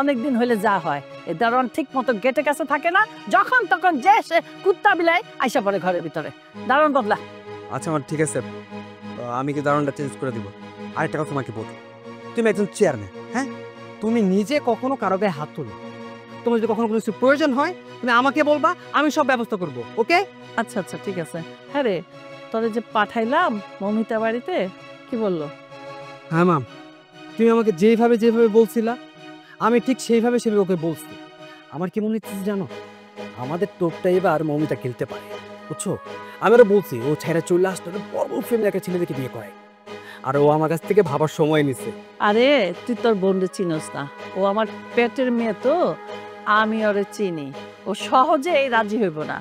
অনেকদিন হইলে যা হয়। এই দারোয়ান ঠিক মতো গেটের কাছে থাকে না, যখন তখন যে সে কুত্তা বিলাই আইসা পড়ে ঘরের ভিতরে। দারোয়ান বদলা। আচ্ছা আমার ঠিক আছে, আমি কি দারোয়ানটা চেঞ্জ করে দিব। আরেকটা কথা তোমাকে বল, তুমি একজন চেয়ারম্যান, হ্যাঁ, তুমি নিজে কখনো কারো গায়ে হাত তুলো, তোমার যদি কখনো কোনো কিছু প্রয়োজন হয় তুমি আমাকে বলবা, আমি সব ব্যবস্থা করব। ওকে? আচ্ছা আচ্ছা ঠিক আছে। হ্যাঁ রে, তোরে যে পাঠাইলাম মমিতা বাড়িতে, কি বললো? হ্যাঁ মাম, তুমি আমাকে যেভাবে বলছিলা আমি ঠিক সেইভাবে ওকে বলছি। আমার কি মনে হচ্ছে জানো, আমাদের টোপটা এবার মমিতা খেলতে পারে, বুঝছো? আমি ওরা বলছি ও ছেড়ে চলে আসতো, বড় ফ্যামিলি একটা ছেলে দেখে বিয়ে করে, আর ও আমার কাছ থেকে ভাবার সময় নিছে। আরে তুই তোর বোনরে চিনস না, ও আমার পেটের মেয়ে তো, আমি ওরে চিনি। ও সহজে রাজি হইব না।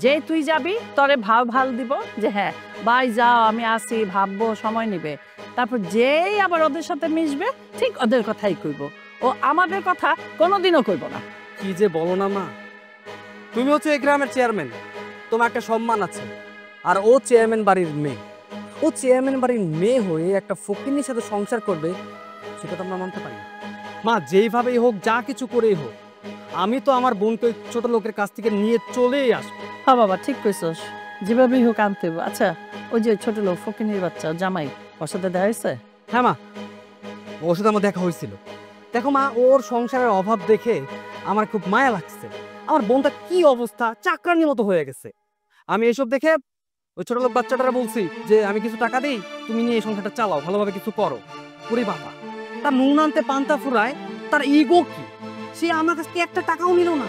যে তুই যাবি তোরে ভাল দিব যে হ্যাঁ ভাই যাও আমি আসি, ভাববো, সময় নিবে। তারপর যেই আবার ওদের সাথে মিশবে ঠিক ওদের কথাই কইব, ও আমাদের কথা কোনোদিনও কইব না। কি যে বলো না মা, তুমি হচ্ছে এই গ্রামের চেয়ারম্যান, তোমার একটা সম্মান আছে, আর ও চেয়ারম্যান বাড়ির মেয়ে। ও চেয়ারম্যান বাড়ির মেয়ে হয়ে একটা ফকিনীর সাথে সংসার করবে, সেটা তো আমরা মানতে পারি না। মা যেইভাবেই হোক, যা কিছু করেই হোক, আমি তো আমার বোনকে ছোট লোকের কাছ থেকে নিয়ে চলেই আসবো। হ্যাঁ বাবা ঠিক কইছস, যেভাবেই হোক আনতে হইব। আচ্ছা ওই যে ছোট লোক ফকিনীর বাচ্চা জামাই, ওর সাথে দেখা হয়েছে? হ্যাঁ মা, ওর সাথে আমার দেখা হয়েছিল। দেখো মা, ওর সংসারের অভাব দেখে আমার খুব মায়া লাগছে। আমার বোনটা কি অবস্থা, চাকরানির মতো হয়ে গেছে। আমি এইসব দেখে ওই ছোট লোক বাচ্চাটারা বলছি যে আমি কিছু টাকা দিই, তুমি নিয়ে এই সংসারটা চালাও, ভালোভাবে কিছু করো। ওরে বাবা, তার নুন আনতে পান্তা ফুরায়, তার ইগো কি, সে আমার কাছ থেকে একটা টাকাও নিল না।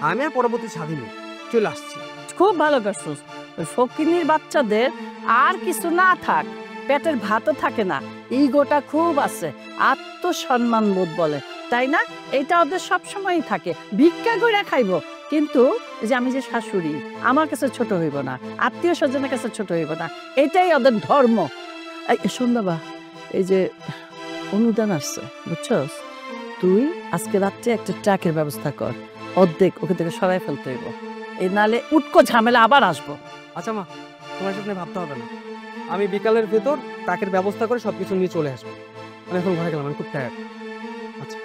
আমি আর পরবর্তী স্বাধীনে চলে আসছি। খুব ভালো করছিস। ওই ফকিনীর বাচ্চাদের আর কিছু না থাক, পেটের ভাতও থাকে না, ইগোটা খুব আছে, আত্মসম্মান বোধ বলে, তাই না? এটা ওদের সবসময়ই থাকে, ভিক্ষা করে খাইব, কিন্তু যে আমি যে শাশুড়ি, আমার কাছে ছোট হইব না, আত্মীয় স্বজনের কাছে ছোট হইব না, এটাই ওদের ধর্ম। এই শোন বাবা, এই যে অনুদান আসছে বুঝছস, তুই আজকে রাত্রে একটা ট্রাকের ব্যবস্থা কর, অর্ধেক ওকে থেকে সরাই ফেলতে হইব, এই নালে উটকো ঝামেলা আবার আসবো। আচ্ছা মা, তোমার সাথে ভাবতে হবে না, আমি বিকালের ভেতর টাকের ব্যবস্থা করে সবকিছু নিয়ে চলে আসবো। আমি এখন ঘরে গেলাম, আমি খুব টায়ার্ড। আচ্ছা।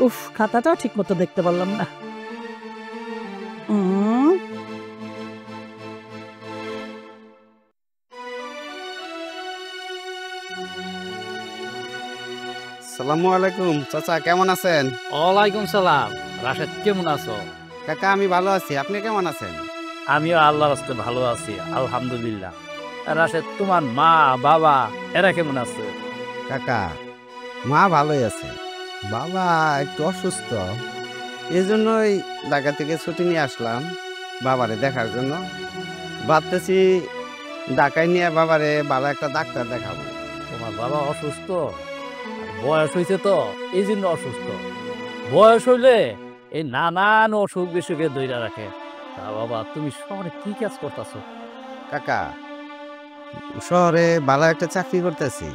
উফ, খাতাটাও ঠিক মতো দেখতে পারলাম না। সালামু আলাইকুম চাচা, কেমন আছেন? ওয়ালাইকুম সালাম। রাশেদ কেমন আছো? কাকা আমি ভালো আছি, আপনি কেমন আছেন? আমিও আল্লাহর রাস্তায় ভালো আছি আলহামদুলিল্লাহ। রাশেদ তোমার মা বাবা এরা কেমন আছে? কাকা মা ভালোই আছে, বাবা একটু অসুস্থ, এই জন্যই ঢাকা থেকে ছুটি নিয়ে আসলাম বাবারে দেখার জন্য। ভাবতেছি ঢাকায় নিয়ে বাবারে ভালো একটা ডাক্তার দেখাবো। তোমার বাবা অসুস্থ, বয়স হয়েছে তো এই জন্য অসুস্থ। বয়স হইলে এই নানান অসুখ বিসুখে দইরা রাখে। তা বাবা তুমি শহরে কি কাজ করতেছো? কাকা শহরে ভালো একটা চাকরি করতেছি,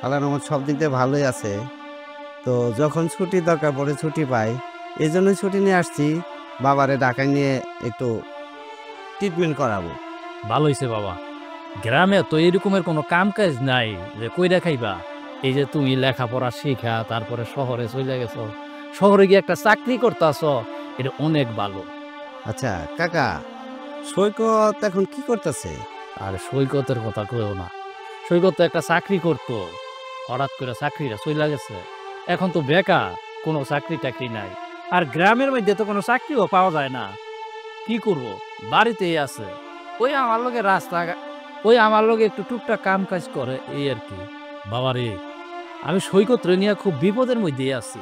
আল্লাহর রহমত সব দিক দিয়ে ভালোই আছে। তো যখন ছুটি দরকার পড়ে ছুটি পাই, এই জন্যই ছুটি নিয়ে আসছি, বাবারে ঢাকায় নিয়ে একটু ট্রিটমেন্ট করাবো। ভালো হয়েছে বাবা, গ্রামে তো এরকমের কোনো কাম কাজ নাই যে কইরা খাইবা। এই যে তুমি লেখাপড়া শিখা তারপরে শহরে চলে গেছো, শহরে গিয়ে একটা চাকরি করতেছো, এটা অনেক ভালো। আচ্ছা কাকা, সৈকত এখন কি করতেছে? আর সৈকতের কথা কেউ না, সৈকত তো একটা চাকরি করতো, হঠাৎ করে চাকরিটা চলে গেছে, এখন তো বেকার, কোনো চাকরি টাকরি নাই। আর গ্রামের মধ্যে তো কোনো চাকরিও পাওয়া যায় না, কি করব, বাড়িতেই আছে। ওই আমার লগে ওই আমার লগে একটু টুকটাক কাম কাজ করে, এই আর কি। বাবারে আমি সৈকত নিয়ে খুব বিপদের মধ্যেই আছি।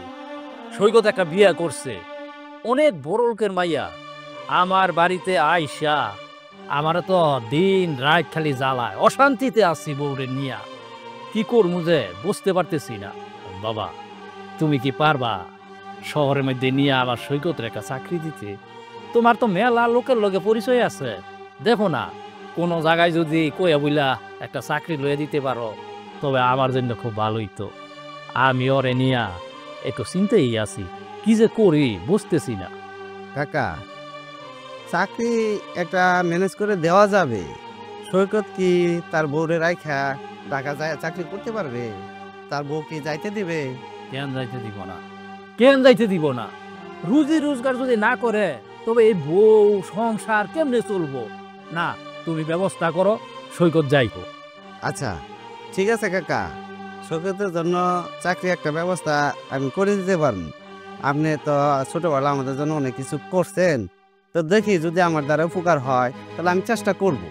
সৈকত একটা বিয়া করছে, অনেক বড় লোকের মাইয়া, আমার বাড়িতে আইসা আমার তো দিন রাত খালি জ্বালায়, অশান্তিতে আছি বউরে নিয়া, কি করবো যে বুঝতে পারতেছি না। বাবা তুমি কি পারবা শহরের মধ্যে নিয়ে আবার সৈকতের একটা চাকরি দিতে? তোমার তো মেলা লোকের লগে পরিচয় আছে, দেখো না কোনো জায়গায় যদি কইয়া বইলা একটা চাকরি লইয়া দিতে পারো, তবে আমার জন্য খুব ভালোই। তো আমি ওরে নিয়া একটু চিন্তাই আছি, কি যে করি বুঝতেছি না। কাকা চাকরি একটা ম্যানেজ করে দেওয়া যাবে। সৈকত কি তার বউরে রাইখা ঢাকা যায় চাকরি করতে পারবে? তার বউ কি যাইতে দিবে? কেন যাইতে দিব না, কেন যাইতে দিব না? রুজি রোজগার যদি না করে তবে এই বউ সংসার কেমনে চলবো? না তুমি ব্যবস্থা করো, সৈকত যাইবো। আচ্ছা ঠিক আছে কাকা, সৈকতের জন্য চাকরি একটা ব্যবস্থা আমি করে দিতে পারবো। আপনি তো ছোটবেলা আমাদের জন্য অনেক কিছু করছেন, তো দেখি যদি আমার দ্বারা উপকার হয় তাহলে আমি চেষ্টা করব।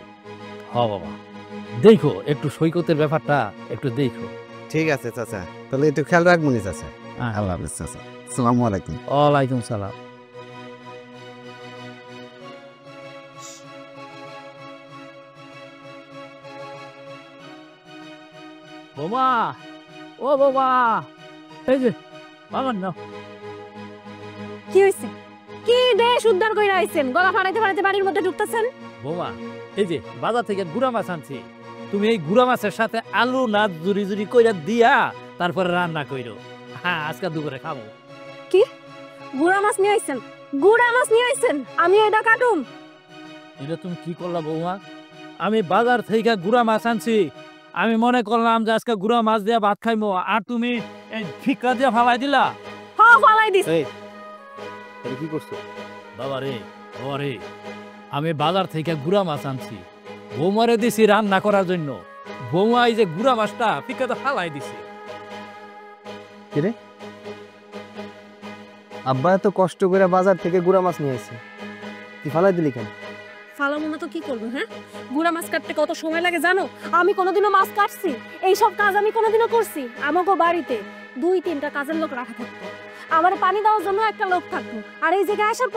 হ বাবা, দেখো একটু সৈকতের ব্যাপারটা একটু দেখো। ঠিক আছে চাচা, তাহলে একটু খেয়াল রাখবনি চাচা। আল্লাহ হাফেজ চাচা, আসসালামু আলাইকুম। ওয়ালাইকুম সালাম। বোমা, ও বোমা, এই যে বাবার নাও। কি হইছে? কি দেশ উদ্ধার কইরা আইছেন? গলা ফাড়াইতে ফাড়াইতে বাড়ির মধ্যে ঢুকতেছেন? বোমা, এই যে বাজার থেকে গুড়া মাছ আনছি, তুমি এই গুড়া মাছের সাথে আলু না জুরি জুরি কইরা দিয়া তারপরে রান্না কইরো। হ্যাঁ, আজকে দুপুরে খাবো। কি গুড়া মাছ নিয়ে আইছেন? গুড়া মাছ নিয়ে আইছেন? আমি এটা কাটুম? এটা তুমি কি করলা বৌমা? আমি বাজার থেকে গুড়া মাছ আনছি, আমি মনে করলাম যে আজকে গুড়া মাছ দিয়া ভাত খাইমো, আর তুমি এই ফিকা দিয়া ফালাই দিলা। হ্যাঁ, ফালাই দিস। কি করছো? বাবা রে, আমি বাজার থেকে গুড়া মাছ আনছি, বৌমারে দিছি রান্না করার জন্য। বৌমা এই যে গুড়া মাছটা ফিকাতে ফালাই দিছে। আব্বা এত কষ্ট করে বাজার থেকে গুড়া মাছ নিয়ে আসছে, তুই ফালাই দিলি কেন? ফালামো না তো কি করবো? হ্যাঁ, গুড়া মাছ কাটতে কত সময় লাগে জানো? আমি কোনোদিনও মাছ কাটছি? এইসব কাজ আমি কোনোদিনও করছি? আমাকে বাড়িতে 2-3টা কাজের লোক রাখা থাকতো, আমার পানি দেওয়ার জন্য একটা লোক থাকতো। আর এই জায়গায় আসার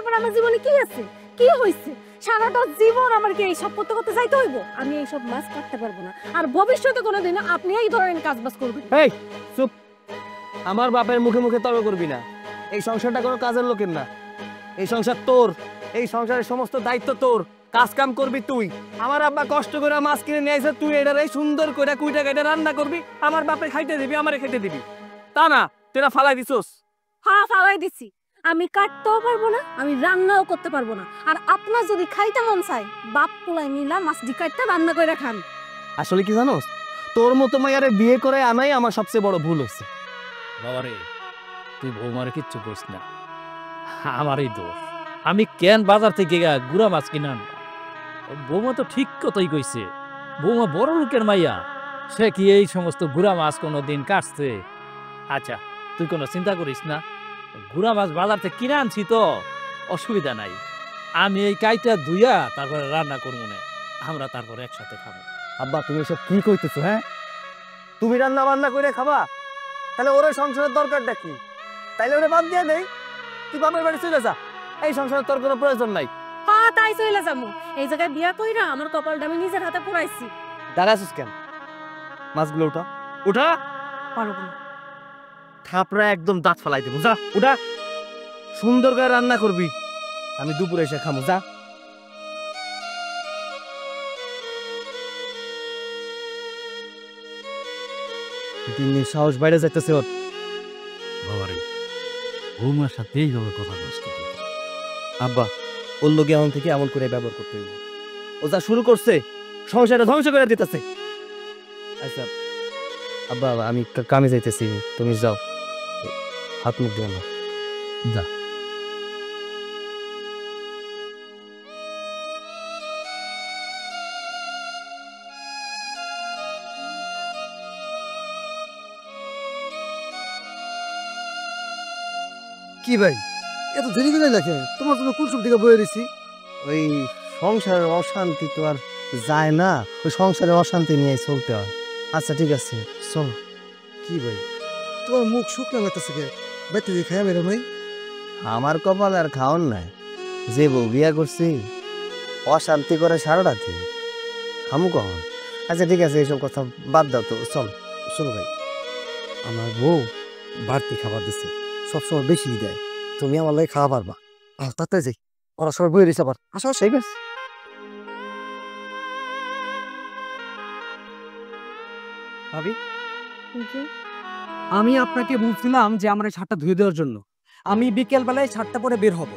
পরে আমার জীবনে কি আছে, কি হয়েছে? সারাটা জীবন আমার কি এইসব করতে করতে যাইতে হইব? আমি এইসব মাছ কাটতে পারবো না, আর ভবিষ্যতে কোনোদিন আপনি এই ধরনের কাজ বাজ করবেন। এই চুপ! আমার বাপের মুখে মুখে তর্ক করবি না। এই সংসারটা কোনো কাজের লোকের না, এই সংসার তোর। এই সংসারের সমস্ত দায়িত্ব তোর, কাজ কাম করবি তুই। আমার আব্বা কষ্ট করে মাছ কিনে নিয়ে আসে, তুই এটারে সুন্দর করে কুইটা কেটে রান্না করবি, আমার বাপে খাইতে দিবি, আমারে খাইতে দিবি, তা না তুই ফালাই দিছস। হ্যাঁ, ফালাই দিছি। আমি কাটতেও পারবো না, আমি রান্নাও করতে পারবো না। আর আপনার যদি খাইতে মন চায়, বাপ পোলাই মিলা মাছটি কাটতে রান্না করে খান। আসলে কি জানোস, তোর মতো মাইয়ারে বিয়ে করে আনাই আমার সবচেয়ে বড় ভুল হয়েছে। বাবা রে, তুই বৌমারে কিচ্ছু করিস না, আমারই দোষ। আমি কেন বাজার থেকে গুড়া মাছ কিনে আনলাম? বৌমা তো ঠিক কথাই কইছে, বৌমা বড় লোকের মাইয়া, সে কি এই সমস্ত গুড়া মাছ কোনো দিন কাটছে? আচ্ছা, তুই কোনো চিন্তা করিস না, গুড়া মাছ বাজার থেকে কিনে আনছি তো, অসুবিধা নাই। আমি এই কাইটা ধুইয়া তারপরে রান্না করবো না, আমরা তারপরে একসাথে খাবো। আব্বা তুমি এসব কি কইতেছো? হ্যাঁ, তুমি রান্না বান্না করে খাবা, তাহলে ওর সংসারের দরকারটা কি? তাইলে ওরে বাদ দিয়ে নেই, তুই বাপের বাড়ি চলে যা, এই সংসারের তোর কোনো প্রয়োজন নাই। হ্যাঁ, তাই চলে যাবো। এই জায়গায় বিয়া কইরা আমার কপালটা আমি নিজের হাতে পুরাইছি। দাঁড়াছিস কেন? মাছগুলো উঠা, উঠা। পারবো না। থাপড়া একদম দাঁত ফালাই দেবো, যা উঠা। সুন্দর করে রান্না করবি, আমি দুপুরে এসে খামো, যা। সাহস বাইরে যাইতেছে ওর। বাবারে, বৌমার সাথে এইভাবে কথা বলছ কি? আব্বা, ওর লোকে এমন থেকে এমন করে ব্যবহার করতে হইব। ও যা শুরু করছে, সংসারটা ধ্বংস করে দিতেছে। আচ্ছা আব্বা, আমি কামে যাইতেছি, তুমি যাও, হাত মুখ দিও না, যা। কি ভাই, এত দেরি করে দেখে? তোমার জন্য কুলসুম থেকে বয়ে দিছি। ওই সংসারের অশান্তি তো আর যায় না, ওই সংসারের অশান্তি নিয়ে চলতে হয়। আচ্ছা ঠিক আছে, চলো। কি ভাই, তোমার মুখ শুকনো লাগতেছে কে? বাইতে দিয়ে খাইয়া বেরো নাই? আমার কপাল আর খাওয়ার নাই, যে বউ বিয়া করছি অশান্তি করে সারা রাতে, খামু কখন? আচ্ছা ঠিক আছে, এইসব কথা বাদ দাও তো, চল। শোনো ভাই, আমার বউ বাড়তি খাবার দিচ্ছে, সবসময় বেশি দেয়। তুমি আমার লাগে খাওয়া পারবা। তাতে যাই, ওরা সবাই বয়ে দিচ্ছে আবার। আসো, ঠিক আছে। ভাবি, আমি আপনাকে বলছিলাম যে আমার এই শার্টটা ধুয়ে দেওয়ার জন্য। আমি বিকেল বেলায় শার্টটা পরে বের হব,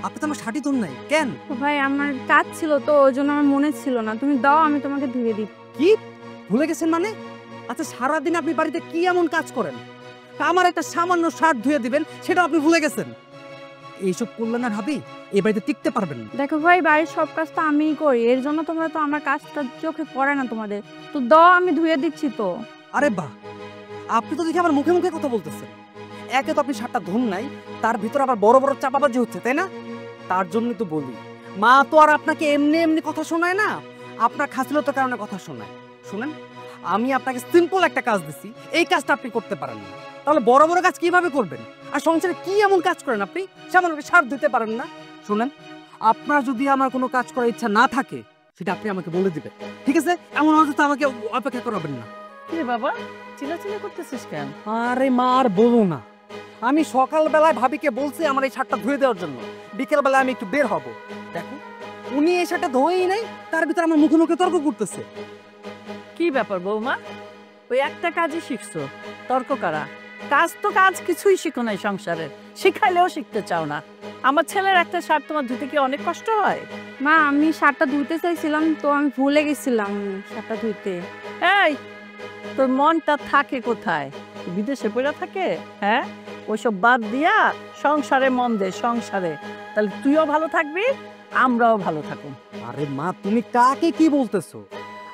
আপনি তো আমার শার্টই ধুন নাই কেন? ভাই আমার কাজ ছিল তো, ওই জন্য আমার মনে ছিল না। তুমি দাও, আমি তোমাকে ধুয়ে দিই। কি ভুলে গেছেন মানে? আচ্ছা, সারাদিন আপনি বাড়িতে কি এমন কাজ করেন, আমার একটা সামান্য শার্ট ধুয়ে দিবেন সেটা আপনি ভুলে গেছেন? এইসব করলেন না ভাবি, এই বাড়িতে টিকতে পারবেন না। দেখো ভাই, বাড়ির সব কাজ তো আমিই করি, এর জন্য তোমরা তো আমার কাজটা চোখে পড়ে না তোমাদের। তো দাও, আমি ধুয়ে দিচ্ছি তো। আরে বাহ, আপনি তো দেখি আমার মুখে মুখে কথা বলতেছেন। একে তো আপনি শার্টটা ধুন নাই, তার ভিতর আবার বড় বড় চাপাবাজি হচ্ছে, তাই না? তার জন্য তো বলি, মা তো আর আপনাকে এমনি এমনি কথা শোনায় না, আপনার খাসিলতার কারণে কথা শোনায়। শুনেন, আমি আপনাকে সিম্পল একটা কাজ দিছি, এই কাজটা আপনি করতে পারেন না, তাহলে বড় বড় কাজ কিভাবে করবেন? আর সংসারে কি এমন কাজ করেন আপনি সামান্য সার দিতে পারেন না? শুনেন, আপনার যদি আমার কোনো কাজ করার ইচ্ছা না থাকে সেটা আপনি আমাকে বলে দিবেন, ঠিক আছে? এমন অযথা আমাকে অপেক্ষা করাবেন না। কি বাবা চিল্লাচিল্লি করতেছিস কেন? আরে মা আর বলো না, আমি সকালবেলায় ভাবিকে বলছি আমার এই শার্টটা ধুয়ে দেওয়ার জন্য, বিকেলবেলায় আমি একটু বের হব, দেখো উনি এই শার্টটা ধোয়েই নাই, তার ভিতরে আমার মুখে মুখে তর্ক করতেছে। কি ব্যাপার বৌমা, ওই একটা কাজই শিখছো, তর্ক করা? কাজ তো কাজ কিছুই শিখো নাই সংসারে, শিখাইলেও শিখতে চাও না। আমার ছেলের একটা শার্ট তোমার ধুতে কি অনেক কষ্ট হয়? মা আমি শার্টটা ধুতে চাইছিলাম তো আমি ভুলে গেছিলাম শার্টটা ধুইতে। এই তোর মনটা থাকে কোথায়? বিদেশে পড়ে থাকে? হ্যাঁ, ওইসব বাদ দিয়া সংসারে মন দে, সংসারে, তাহলে তুইও ভালো থাকবি, আমরাও ভালো থাকুন। আরে মা তুমি কাকে কি বলতেছো?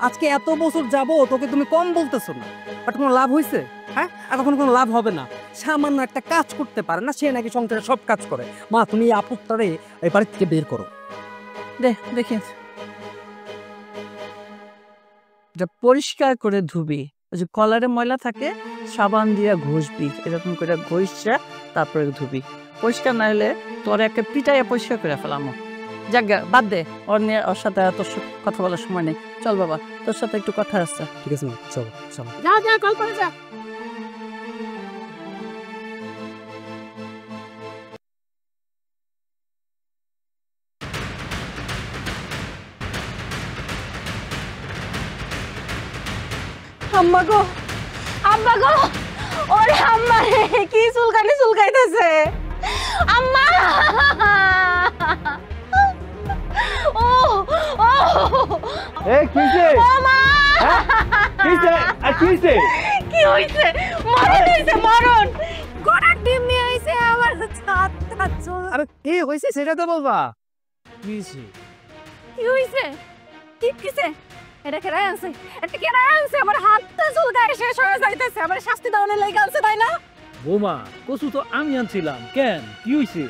আজকে এত বছর যাবো তোকে তুমি কম বলতেছো না, বাট কোনো লাভ হয়েছে? হ্যাঁ, এতক্ষণ কোনো লাভ হবে না। সামান্য একটা কাজ করতে পারে না, সে নাকি সংসারে সব কাজ করে। মা তুমি এই আপত্তারে এই বাড়ি থেকে বের করো। দেখি এটা পরিষ্কার করে ধুবি, ওই যে কলারে ময়লা থাকে সাবান দিয়া ঘষবি, এরকম করে ঘষা তারপরে ধুবি। পরিষ্কার না হলে তোর একটা পিটাইয়া পরিষ্কার করে ফেলামো। জায়গা বাদ দে, ওর সাথে তোর কথা বলার সময় নেই। চল বাবা, তোর সাথে একটু কথা আছে। ঠিক আছে মা, চলো চলো। যা যা, কল করে যা। আম্মা গো, আম্মা গো, ওরে আম্মা রে, কি চুলকানি চুলকাইতেছে আম্মা। ও ও এই কিছে? ও মা, কিছে? আর কিছে? কি হইছে? মরণ হইছে, মরণ। গড়ার ডিম নিয়ে আইছে আমার ছাতটা চুল। আরে কি হইছে সেটা তো বলবা। কি হইছে? কি কিছে? এটা কেরাই আনছে, এটা কেরাই আনছে, আমার হাতটা চুলকায় শেষ হয়ে যাইতেছে, আমার শাস্তি দেওয়ার লাগি আনছে, তাই না? বৌমা কচু তো আমি আনছিলাম, কেন কি হইছে?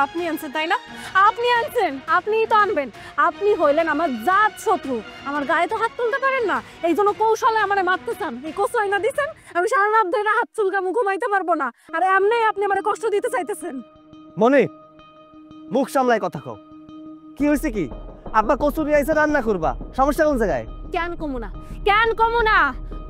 আপনি আনছেন তাই না? আপনি আনছেন, আপনিই তো আনবেন। আপনি হইলেন আমার জাত শত্রু, আমার গায়ে তো হাত তুলতে পারেন না, এই জন্য কৌশলে আমারে মারতে চান। এই কচু আইনা দিচ্ছেন, আমি সারা রাত ধরে হাত চুলকামু, ঘুমাইতে পারবো না, আর এমনি আপনি আমারে কষ্ট দিতে চাইতেছেন। মনে মুখ সামলায় কথা কও, কি হইছে? কি আব্বা কচু নিয়ে আইছে, রান্না করবা, সমস্যা কোন জায়গায়? কেন কমু না, কেন কমু না?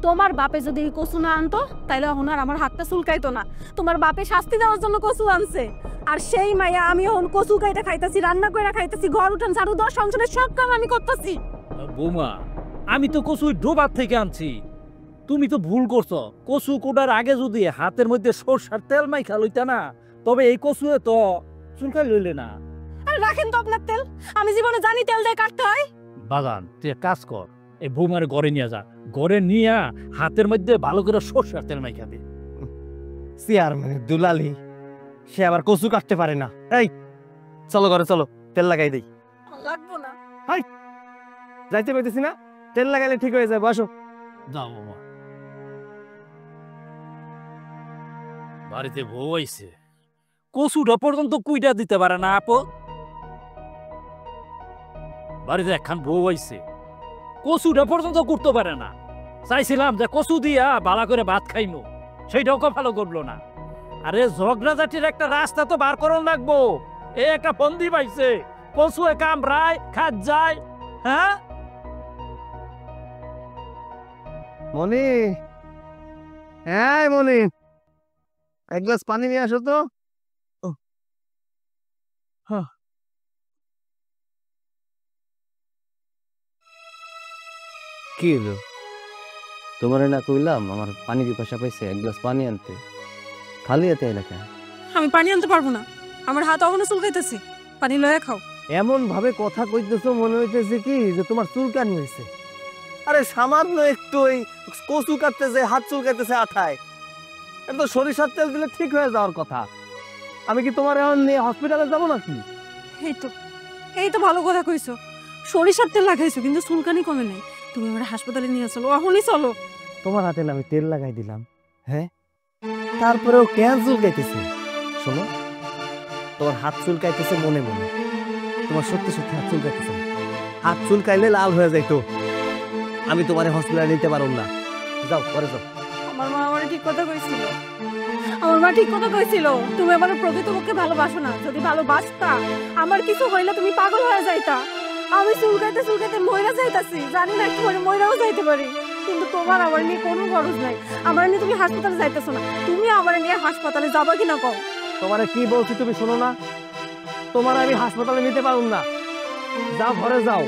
তোমার বাপে যদি এই কচু না আনতো তাইলে এখন আর আমার হাতটা চুলকাইতো না। তোমার বাপে শাস্তি দেওয়ার জন্য কচু আনছে, আর সেই মাইয়া আমি এখন কচু কাইটা খাইতেছি, রান্না কইরা খাইতেছি, ঘর উঠান ঝাড়ু দেওয়া, সংসারের সব কাম আমি করতেছি। বৌমা আমি তো কচু ডোবার থেকে আনছি, তুমি তো ভুল করছো। কচু কোটার আগে যদি হাতের মধ্যে সরষার তেল মাইখা লইতা না, তবে এই কচু তো চুলকাই লইলে না। আর রাখেন তো আপনার তেল, আমি জীবনে জানি তেল দিয়ে কাটতে হয়। বাগান তুই এক কাজ কর, এই বৌমার ঘরে নিয়ে যা, ঘরে নিয়ে হাতের মধ্যে ভালো করে সরষার তেল মাইখা দে। চেয়ারম্যানের দুলালি, সে আবার কচু কাটতে পারে না। এই চলো ঘরে চলো, তেল লাগাই দেই। লাগবো না, যাইতে পারতেছি না, তেল লাগাইলে ঠিক হয়ে যায়। বসো। যাও বাবা, বাড়িতে বউ আইছে, কচুটা পর্যন্ত কুইটা দিতে পারে না। আপদ বাড়িতে একখান বউ আইছে, কচুটা পর্যন্ত করতে পারে না। চাইছিলাম যে কচু দিয়া ভালো করে ভাত খাইমু, সেইটাও ভালো করলো না। আরে ঝগড়াঝাটির একটা রাস্তা তো বার করন লাগবো। এ একটা বন্দি পাইছে, কচু কামড়ায় খাত যায়। হ্যাঁ মনি, হ্যাঁ মনি, এক গ্লাস পানি নিয়ে আসো তো। কি হলো? তোমার না কইলাম আমার পানি পিপাসা পাইছে, এক গ্লাস পানি আনতে, খালি হাতে এলাকা। আমি পানি আনতে পারবো না, আমার হাত এখনো চুলকাইতেছে, পানি লয়ে খাও। এমন ভাবে কথা কইতেছো মনে হইতেছে কি যে তোমার চুলকানি হয়েছে। আরে সামান্য একটু এই কচু কাটতেছে, হাত চুলকাইতেছে আঠায়, এটা তো সরিষার তেল দিলে ঠিক হয়ে যাওয়ার কথা। আমি কি তোমার এখন নিয়ে হসপিটালে যাবো নাকি? এই তো ভালো কথা কইছো, সরিষার তেল লাগাইছো কিন্তু চুলকানি কমে নাই। তুমি আমার হাসপাতালে নিয়ে চলো, এখনই চলো। তোমার হাতে না আমি তেল লাগাই দিলাম, হ্যাঁ তারপরেও কেন চুলকাইতেছে? শোনো, তোমার হাত চুলকাইতেছে মনে মনে, তোমার সত্যি সত্যি হাত চুলকাইতেছে না। হাত চুলকাইলে লাল হয়ে যাইতো, আমি তোমার হসপিটালে নিতে পারব না। যাও পরে যাও। আমার মা আমার ঠিক কথা কইছিল, আমার মা ঠিক কথা কইছিল, তুমি আমার প্রকৃতপক্ষে ভালোবাসো না। যদি ভালোবাসতা, আমার কিছু হইলে তুমি পাগল হয়ে যাইতা। আমি চুলকাইতে চুলকাইতে মইরা যাইতাছি, জানি না একটু পরে মইরাও যাইতে পারি, কিন্তু তোমার আমার নিয়ে কোনো খরচ নাই। আমার নিয়ে তুমি হাসপাতালে যাইতেছো না, তুমি আমার নিয়ে হাসপাতালে যাবা কিনা কও? তোমার কি বলছি তুমি শোনো না? তোমার আমি হাসপাতালে নিতে পারব না, যাও ঘরে যাও।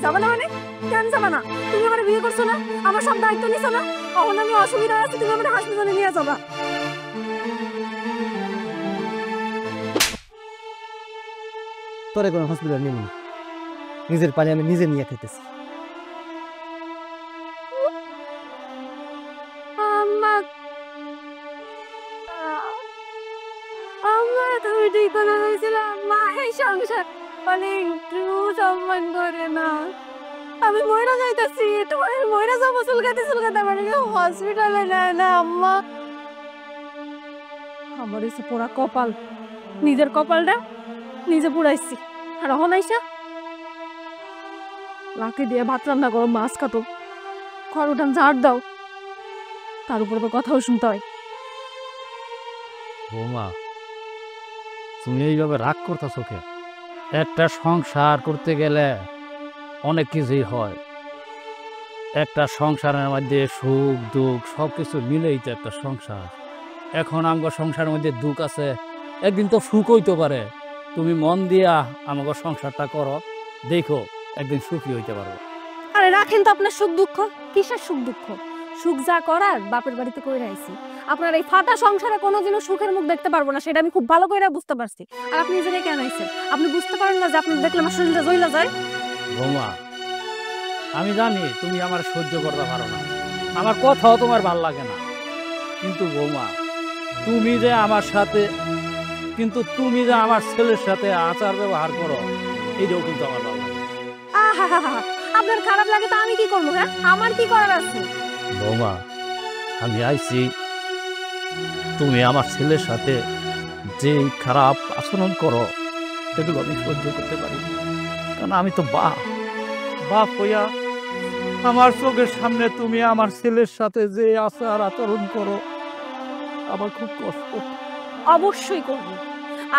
যাবা না মানে? কেন যাবা না? তুমি আমার বিয়ে করছো না, আমার সব দায়িত্ব নিছো না, এখন আমি অসুবিধা আছে, তুমি আমার হাসপাতালে নিয়ে যাবা। তোরে কোনো হসপিটাল নিব না, নিজের পানি আমি নিজে নিয়ে খেতেছি। তুমি ঠিক কথা বলছিলাম, মা এই সংসার মানে একটু সম্মান করে না। আমি ময়রা যাইতাছি, তোমার ময়রা যাবো চুলকাতে চুলকাতে, মানে হসপিটালে নেয় না আম্মা। আমার এসে পোড়া কপাল, নিজের কপালটা নিজে পুড়াইছি। আর এখন আইসা লাকি দিয়ে ভাত রান্না করো, মাছ কাটো, ঘর উঠান ঝাড় দাও, তার উপরে তো কথাও শুনতে হয়। বৌমা, তুমি এইভাবে রাগ করতেছো কে? একটা সংসার করতে গেলে অনেক কিছুই হয়। একটা সংসারের মধ্যে সুখ দুঃখ সব কিছু মিলেই তো একটা সংসার। এখন আমার সংসারের মধ্যে দুঃখ আছে, একদিন তো সুখ হইতে পারে। তুমি মন দিয়া আমাকে সংসারটা করো, দেখো একদিন সুখী হইতে পারবো। আরে রাখেন তো আপনার সুখ দুঃখ, কিসের সুখ দুঃখ? সুখ যা করার বাপের বাড়িতে কইরা আইছি। আপনার এই ফাটা সংসারে কোনোদিনও সুখের মুখ দেখতে পারবো না, সেটা আমি খুব ভালো করে বুঝতে পারছি। আর আপনি নিজেরাই কেন আইছেন? আপনি বুঝতে পারেন না যে আপনি দেখলে আমার শরীরটা জ্বলা যায়? বৌমা, আমি জানি তুমি আমার সহ্য করতে পারো না, আমার কথাও তোমার ভাল লাগে না, কিন্তু বৌমা তুমি যে আমার সাথে, কিন্তু তুমি যে আমার ছেলের সাথে আচার ব্যবহার করো, এইটাও কিন্তু আমার ভালো লাগে। আহা, আপনার খারাপ লাগে তো আমি কি করবো? হ্যাঁ, আমার কি করার আছে? বৌমা, আমি আইছি, তুমি আমার ছেলের সাথে যে খারাপ আচরণ করো সেগুলো আমি সহ্য করতে পারি, কারণ আমি তো বাপ হইয়া আমার চোখের সামনে তুমি আমার ছেলের সাথে যে আচরণ করো, আমার খুব কষ্ট। অবশ্যই করবো,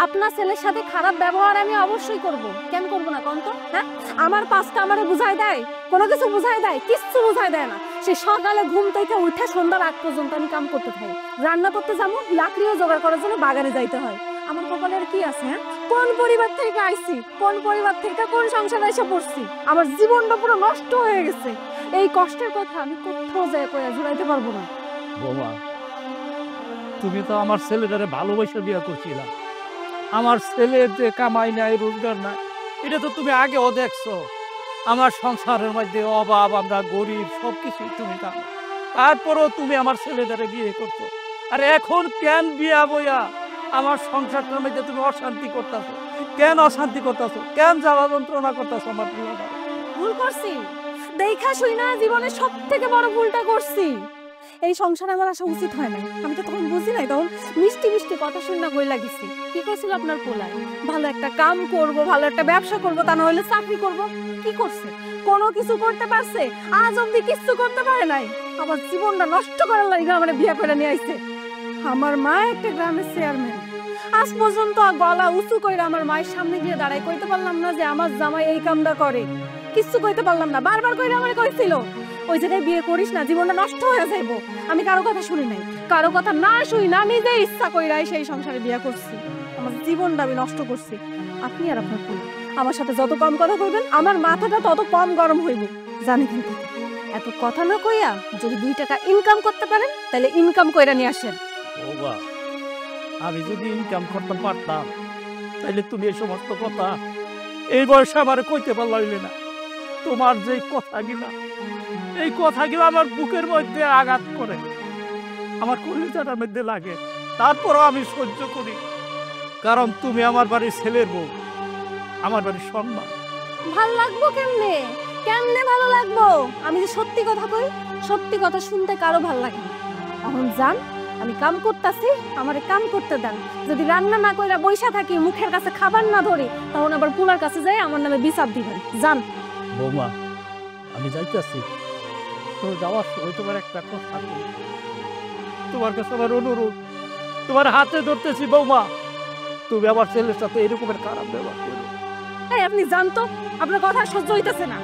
আপনার ছেলের সাথে খারাপ ব্যবহার আমি অবশ্যই করব। কেন করব না কোন তো? হ্যাঁ, আমার পাঁচটা আমারে বুঝাই দেয়, কোনো কিছু বুঝাই দেয়? কিচ্ছু বুঝাই দেয় না। সে সকালে ঘুম থেকে উঠে সন্ধ্যার আগ পর্যন্ত আমি কাম করতে থাকি, রান্না করতে যাবো, লাকড়িও জোগাড় করার জন্য বাগানে যাইতে হয়। আমার কপালের কি আছে? হ্যাঁ, কোন পরিবার থেকে আইছি, কোন পরিবার থেকে কোন সংসারে এসে পড়ছি, আমার জীবনটা পুরো নষ্ট হয়ে গেছে। এই কষ্টের কথা আমি কোথাও যায় কইয়া জুড়াইতে পারবো না। বৌমা, তুমি তো আমার ছেলেটারে ভালোবাসা বিয়ে করছিলা, আমার ছেলের যে কামাই নাই রোজগার নাই এটা তো তুমি আগেও দেখছো। আমার সংসারের মধ্যে অভাব, আমরা গরিব, সবকিছুই তুমি জানো, তারপরেও তুমি আমার ছেলেটারে বিয়ে করছো। আর এখন কেন বিয়া বইয়া আমার সংসারটার মধ্যে তুমি অশান্তি করতেছো? কেন অশান্তি করতেছো? কেন জ্বালা যন্ত্রণা করতেছো? আমার ভুল করছি, দেখা শুই না জীবনে সব থেকে বড় ভুলটা করছি। এই সংসারে আমার আসা উচিত হয় না, আমি তো তখন বুঝি নাই, তখন মিষ্টি মিষ্টি কথা শুনে না বই লাগিছি। কি কইছিল আপনার পোলায়? ভালো একটা কাম করব, ভালো একটা ব্যবসা করব, তা না হলে চাকরি করব। কি করছে? কোনো কিছু করতে পারছে? আজ অব্দি কিছু করতে পারে নাই। আমার জীবনটা নষ্ট করার লাগি আমার বিয়ে করে নিয়ে আইছে। আমার মা একটা গ্রামের চেয়ারম্যান, আজ পর্যন্ত গলা উঁচু কইরা আমার মায়ের সামনে গিয়ে দাঁড়াই কইতে পারলাম না যে আমার জামাই এই কামটা করে, কিছু কইতে পারলাম না। বারবার কইরা আমারে কইছিল ওই জায়গায় বিয়ে করিস না, জীবনটা নষ্ট হয়ে যাইব। আমি কারো কথা শুনি নাই, কারো কথা না শুই না নিজে ইচ্ছা কইরাই সেই সংসারে বিয়ে করছি। আমার জীবনটা আমি নষ্ট করছি। আপনি আর আপনার ফুল আমার সাথে যত কম কথা কইবেন আমার মাথাটা তত কম গরম হইব, জানি। কিন্তু এত কথা না কইয়া যদি 2 টাকা ইনকাম করতে পারেন তাহলে ইনকাম কইরা নিয়ে আসেন। বাবা, আমি যদি ইনকাম করতে পারতাম তাহলে তুমি এই সমস্ত কথা এই বয়সে আমার কইতে পারলাইলে না। তোমার যে কথাগুলা, এই কথাগুলো আমার বুকের মধ্যে আঘাত করে, আমার কলিজাটার মধ্যে লাগে, তারপরও আমি সহ্য করি, কারণ তুমি আমার বাড়ির ছেলের বউ, আমার বাড়ির সম্মান। ভাল লাগবো কেমনে? কেমনে ভালো লাগবো? আমি যে সত্যি কথা কই, সত্যি কথা শুনতে কারো ভাল লাগে না। এখন যান, আমি কাম করতেছি, আমারে কাম করতে দেন। যদি রান্না না কইরা বইসা থাকি, মুখের কাছে খাবার না ধরি, তখন আবার পুলার কাছে যাই আমার নামে বিচার দিবেন। যান। বৌমা আমি যাইতেছি, তো যাওয়ার সময় তোমার একটা কথা বলি। তোমার কাছে আমার অনুরোধ, তোমার হাতে ধরতেছি বৌমা, তুমি আমার ছেলের সাথে এরকমের খারাপ ব্যবহার করো। এই আপনি যান তো, আপনার কথা সহ্য হইতেছে না।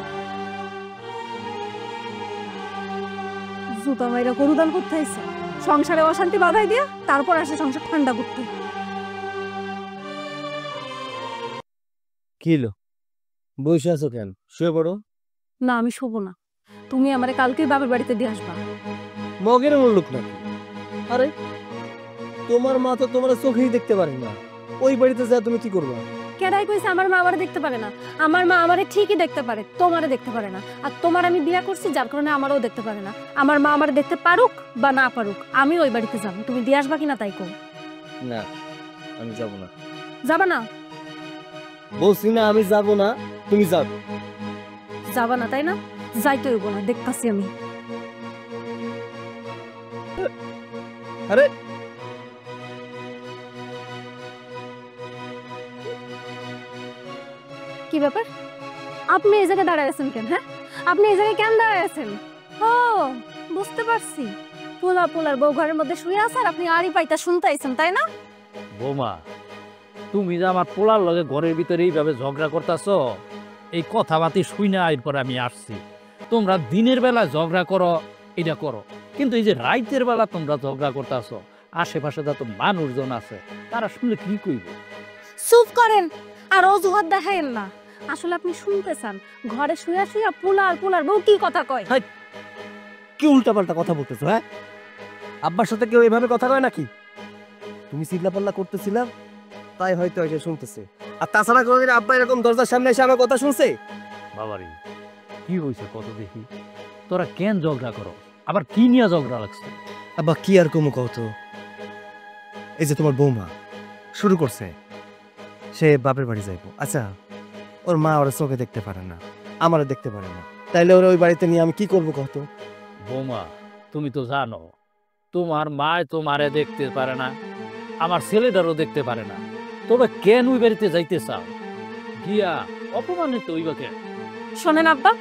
জুতা মাইরা গরুদান করতে আইছে, সংসারে অশান্তি বাধাই দিয়া তারপর আসে সংসার ঠান্ডা করতে। কি হলো, বসে আছো কেন? শুয়ে পড়ো। না আমি শোবো না, তুমি আমারে কালকেই বাবার বাড়িতে দিয়ে আসবা। মগের লোক নাকি? আরে তোমার মা তো তোমার চোখেই দেখতে পারে না, ওই বাড়িতে যা তুমি কি করবা? কেডাই কইছে আমার মা আমারে দেখতে পারে না? আমার মা আমারে ঠিকই দেখতে পারে, তোমারে দেখতে পারে না। আর তোমার আমি বিয়া করছি যার কারণে আমারও দেখতে পারে না। আমার মা আমারে দেখতে পারুক বা না পারুক, আমি ওই বাড়িতে যাবো। তুমি দিয়ে আসবা কিনা তাই কও। না আমি যাব না। যাবা না? বলছি না আমি যাব না, তুমি যাও। যাবা না তাই না? যাইতে হইব না, দেখতাছি আমি। আরে কি ব্যাপার, আপনি এই জায়গায় দাঁড়ায় আছেন কেন? হ্যাঁ, আপনি এই জায়গায় কেন দাঁড়ায় আছেন? ও বুঝতে পারছি, পোলার বউ ঘরের মধ্যে শুয়ে আছে আর আপনি আড়ি পাইতা শুনতে আইছেন তাই না? বৌমা তুমি যে আমার পোলার লগে ঘরের ভিতরে এইভাবে ঝগড়া করতেছ, এই কথাবার্তি শুই না এরপর আমি আসছি। তোমরা দিনের বেলা ঝগড়া করো, এটা করো, কিন্তু এই যে রাইতের বেলা তোমরা ঝগড়া করতেছ, আশেপাশে যত মানুষজন আছে তারা শুনলে কি কইব? চুপ করেন আর অজুহাত দেখায়েন না। আসলে আপনি শুনতে চান ঘরে শুয়ে শুয়ে পোলার বউ কি কথা কয়। কি উল্টাপাল্টা কথা বলতেছো? হ্যাঁ, আব্বার সাথে কেউ এভাবে কথা কয় নাকি? তুমি চিল্লাপাল্লা করতেছিলাম তাই হয়তো এটা শুনতেছে। আর তাছাড়া কোনোদিন আব্বা এরকম দরজার সামনে এসে আমার কথা শুনছে? বাবারি কি হয়েছে কত দেখি, তোরা কেন ঝগড়া করো, আবার কি নিয়ে ঝগড়া লাগছে? আব্বা কি আর কমু কত, এই যে তোমার বৌমা শুরু করছে, সে বাপের বাড়ি যাইবো। আচ্ছা ওর মা ওরা চোখে দেখতে পারে না, আমারও দেখতে পারে না, তাইলে ওরা ওই বাড়িতে নিয়ে আমি কি করবো কত? বৌমা তুমি তো জানো তোমার মা তোমারে দেখতে পারে না, আমার ছেলেটারও দেখতে পারে না, তবে কেন ওই বাড়িতে যাইতে চাও? গিয়া অপমানিত হইবা কেন? শোনেন আব্বা,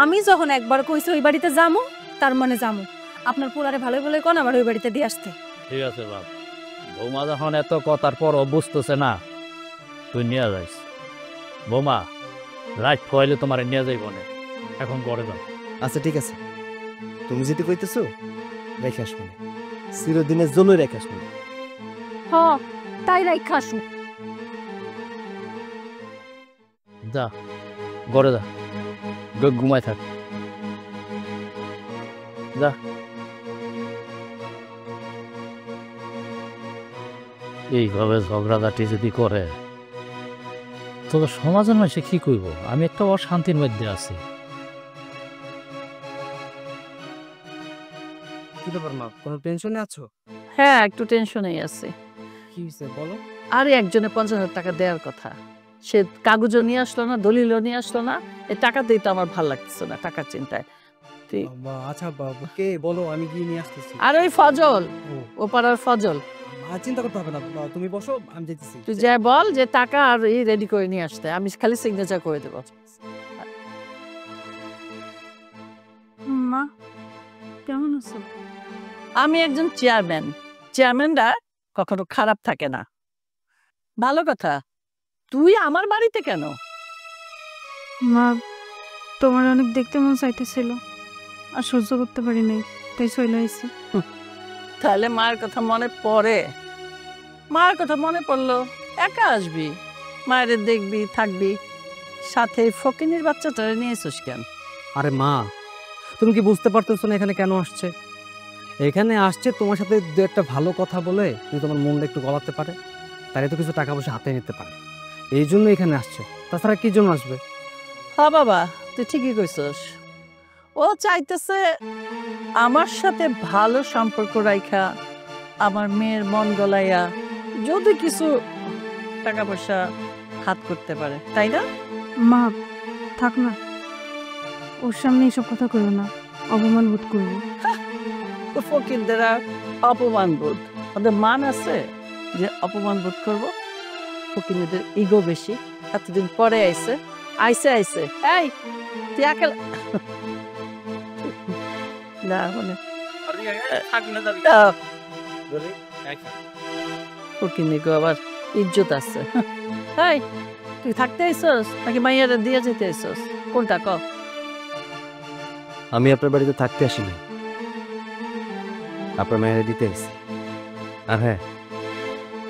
আমি যখন একবার কইছি ওই বাড়িতে যামু, তার মানে যামু। আপনার পোলারে ভালো ভালো কোন আমার ওই বাড়িতে দিয়ে আসতে। ঠিক আছে বাপ, বৌমা যখন এত কথার পর বুঝতেছে না, তুই নিয়ে যাইস। বৌমা রাত ফয়েলে তোমার নিয়ে যাইব না, এখন ঘরে যাও। আচ্ছা ঠিক আছে, তুমি যেতে কইতেছো রেখে আসবো না, চিরদিনের জন্য রেখে আসবো না। হ তাই রাইখা আসুক। যা ঘরে যা, ঘুমাই থাক, যা। এইভাবে ঝগড়াঝাটি যদি করে তবে সমাজের মানুষে কি কইব? আমি একটা অশান্তির মধ্যে আছি। কি ব্যাপার মা, কোনো টেনশনে আছো? হ্যাঁ একটু টেনশনেই আছে। কি হয়েছে বলো। আরে একজনে 50,000 টাকা দেওয়ার কথা, সে কাগজও নিয়ে আসলো না, দলিলও নিয়ে আসলো না। এই টাকাতেই তো আমার ভালো লাগতেছে না, টাকার চিন্তায়। আচ্ছা বাবু কে বলো, আমি গিয়ে নিয়ে আসতেছি। আর ওই ফজল, ও পাড়ার ফজল, চিন্তা করতে হবে না, তুমি বসো আমি যেতেছি। তুই যাই বল যে টাকা আর এই রেডি করে নিয়ে আসতে, আমি খালি সিগনেচার করে দেবো। মা কেমন আছো? আমি একজন চেয়ারম্যান, চেয়ারম্যানরা কখনো খারাপ থাকে না। ভালো কথা, তুই আমার বাড়িতে কেন? মা তোমার অনেক দেখতে মন চাইতেছিল, আর সহ্য করতে পারি নাই, তাই চলে আইছি। তাহলে মায়ের কথা মনে পড়ে? মায়ের কথা মনে পড়লো একা আসবি, মায়ের দেখবি থাকবি, সাথে ফকিনীর বাচ্চাটারে নিয়ে এসোস কেন? আরে মা তুমি কি বুঝতে পারতেছো না এখানে কেন আসছে? এখানে আসছে তোমার সাথে দু একটা ভালো কথা বলে তুমি তোমার মনটা একটু গলাতে পারে, তাহলে তো কিছু টাকা পয়সা হাতে নিতে পারে, এই জন্য এখানে আসছে। তাছাড়া কি জন্য আসবে? হ্যাঁ বাবা তুই ঠিকই কইছস, ও চাইতেছে আমার সাথে ভালো সম্পর্ক রাইখা আমার মেয়ের মন গলাইয়া যদি কিছু টাকা পয়সা হাত করতে পারে, তাই না? মা থাক না, ওর সামনে এইসব কথা কইও না, অপমান বোধ করবো। ফকিরদেরা অপমান বোধ, ওদের মান আছে যে অপমান বোধ করবো? ফকিনীদের ইগো বেশি, এতদিন পরে আইছে আইছে এই তুই একা না মানে ফকিনীকে আবার ইজ্জত আছে। এই তুই থাকতে আইসস নাকি মাইয়ারে দিয়ে যেতে আইসস, কোনটা ক? আমি আপনার বাড়িতে থাকতে আসিনি, আপনার মায়ের দিতে এসেছি। আর হ্যাঁ,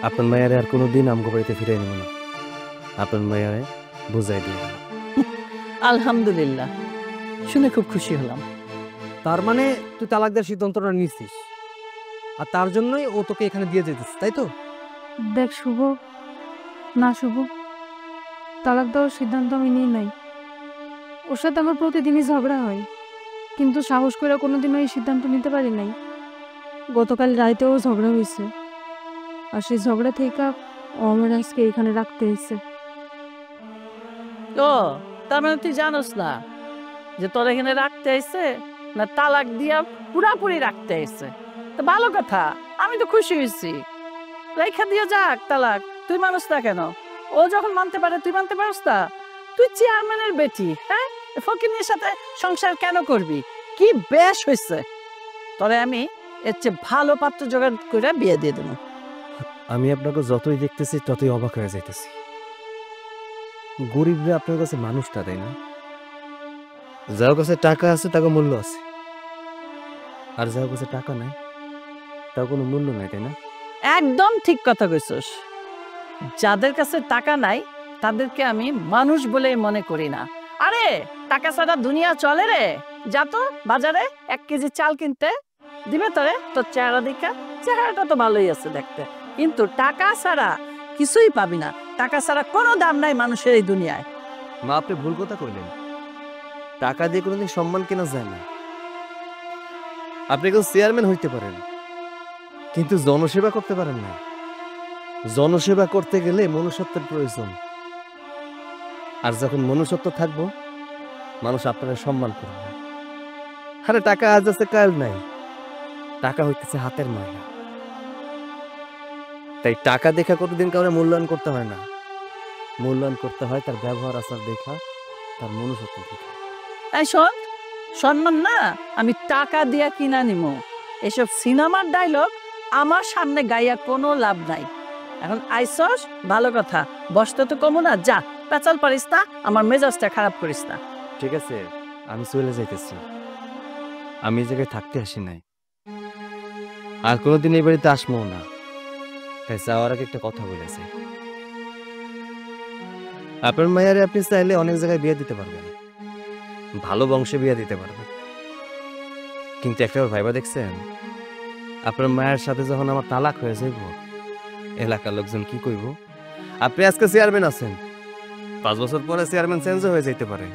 আপনার মায়ের আর কোনোদিন আমগো বাড়িতে ফিরে নেব না, আপনার মায়ের বুঝাই দিয়ে। আলহামদুলিল্লাহ, শুনে খুব খুশি হলাম। তার মানে তুই তালাক দেওয়ার সিদ্ধান্তটা নিচ্ছিস, আর তার জন্যই ও তোকে এখানে দিয়ে যেতিস, তাই তো? দেখ শুভ, না শুভ, তালাক দেওয়ার সিদ্ধান্ত আমি নিই নাই। ওর সাথে আমার প্রতিদিনই ঝগড়া হয়, কিন্তু সাহস করে কোনোদিনও এই সিদ্ধান্ত নিতে পারি নাই। গতকাল রাতেও ঝগড়া হয়েছে, আর সেই ঝগড়া থেকে ও আমার আজকে এখানে রাখতে এসেছে। ও তার মানে তুই জানোস না যে তোর এখানে রাখতে আইছে না তালাক দিয়া পুরাপুরি রাখতে আইছে? তো ভালো কথা, আমি তো খুশি হয়েছি। রেখা দিয়ে যাক তালাক, তুই মানুষ না কেন? ও যখন মানতে পারে তুই মানতে পারস না? তুই চেয়ারম্যানের বেটি, হ্যাঁ, ফকিনীর সাথে সংসার কেন করবি? কি বেশ হয়েছে, তবে আমি এর চেয়ে ভালো পাত্র জোগাড় করে বিয়ে দিয়ে দেবো। আমি আপনাকে যতই দেখতেছি ততই অবাক হয়ে যাইতেছি। গরিবরা আপনার কাছে মানুষটা, তাই না? যার কাছে টাকা আছে তাকে মূল্য আছে, আর যার কাছে টাকা নাই তার কোনো মূল্য নাই, তাই না? একদম ঠিক কথা কইছস। যাদের কাছে টাকা নাই তাদেরকে আমি মানুষ বলে মনে করি না। আরে টাকা ছাড়া দুনিয়া চলে রে। যা তো বাজারে 1 কেজি চাল কিনতে, দিবে তোরে তোর চেহারা দেখা, চেহারাটা তো ভালোই আছে দেখতে, কিন্তু টাকা ছাড়া কিছুই পাবি না। টাকা ছাড়া কোনো দাম নাই মানুষের এই দুনিয়ায়। মা, আপনি ভুল কথা কইলেন। টাকা দিয়ে কোনোদিন সম্মান কেনা যায় না। আপনি কেউ চেয়ারম্যান হইতে পারেন, কিন্তু জনসেবা করতে পারেন না। জনসেবা করতে গেলে মনুষ্যত্বের প্রয়োজন, আর যখন মনুষ্যত্ব থাকবো মানুষ আপনার সম্মান করবে। আরে টাকা আজ আছে কাল নাই, টাকা হইতেছে হাতের মায়া। তাই টাকা দেখা কতদিন কাউরে মূল্যায়ন করতে হয় না, মূল্যায়ন করতে হয় তার ব্যবহার আচার দেখা, তার মনুষ্যত্ব দেখা। এই শোন, সম্মান না আমি টাকা দিয়া কিনা নিমো। এসব সিনেমার ডায়লগ আমার সামনে গাইয়া কোনো লাভ নাই। এখন আইসস ভালো কথা, বসতে তো কমো না, যা পেঁচাল পারিস না, আমার মেজাজটা খারাপ করিস না। ঠিক আছে, আমি চলে যাইতেছি। আমি এই জায়গায় থাকতে আসি নাই, আর কোনোদিন এই বাড়িতে আসবো না। তাই যাওয়ার আগে একটা কথা বলেছে, আপনার মায়ারে আপনি চাইলে অনেক জায়গায় বিয়ে দিতে পারবেন, ভালো বংশে বিয়ে দিতে পারবেন, কিন্তু একটা ভাইবা দেখছেন, আপনার মায়ের সাথে যখন আমার তালাক হয়ে যাইব, এলাকার লোকজন কি কইব? আপনি আজকে চেয়ারম্যান আছেন, 5 বছর পরে চেয়ারম্যান চেঞ্জ হয়ে যাইতে পারে,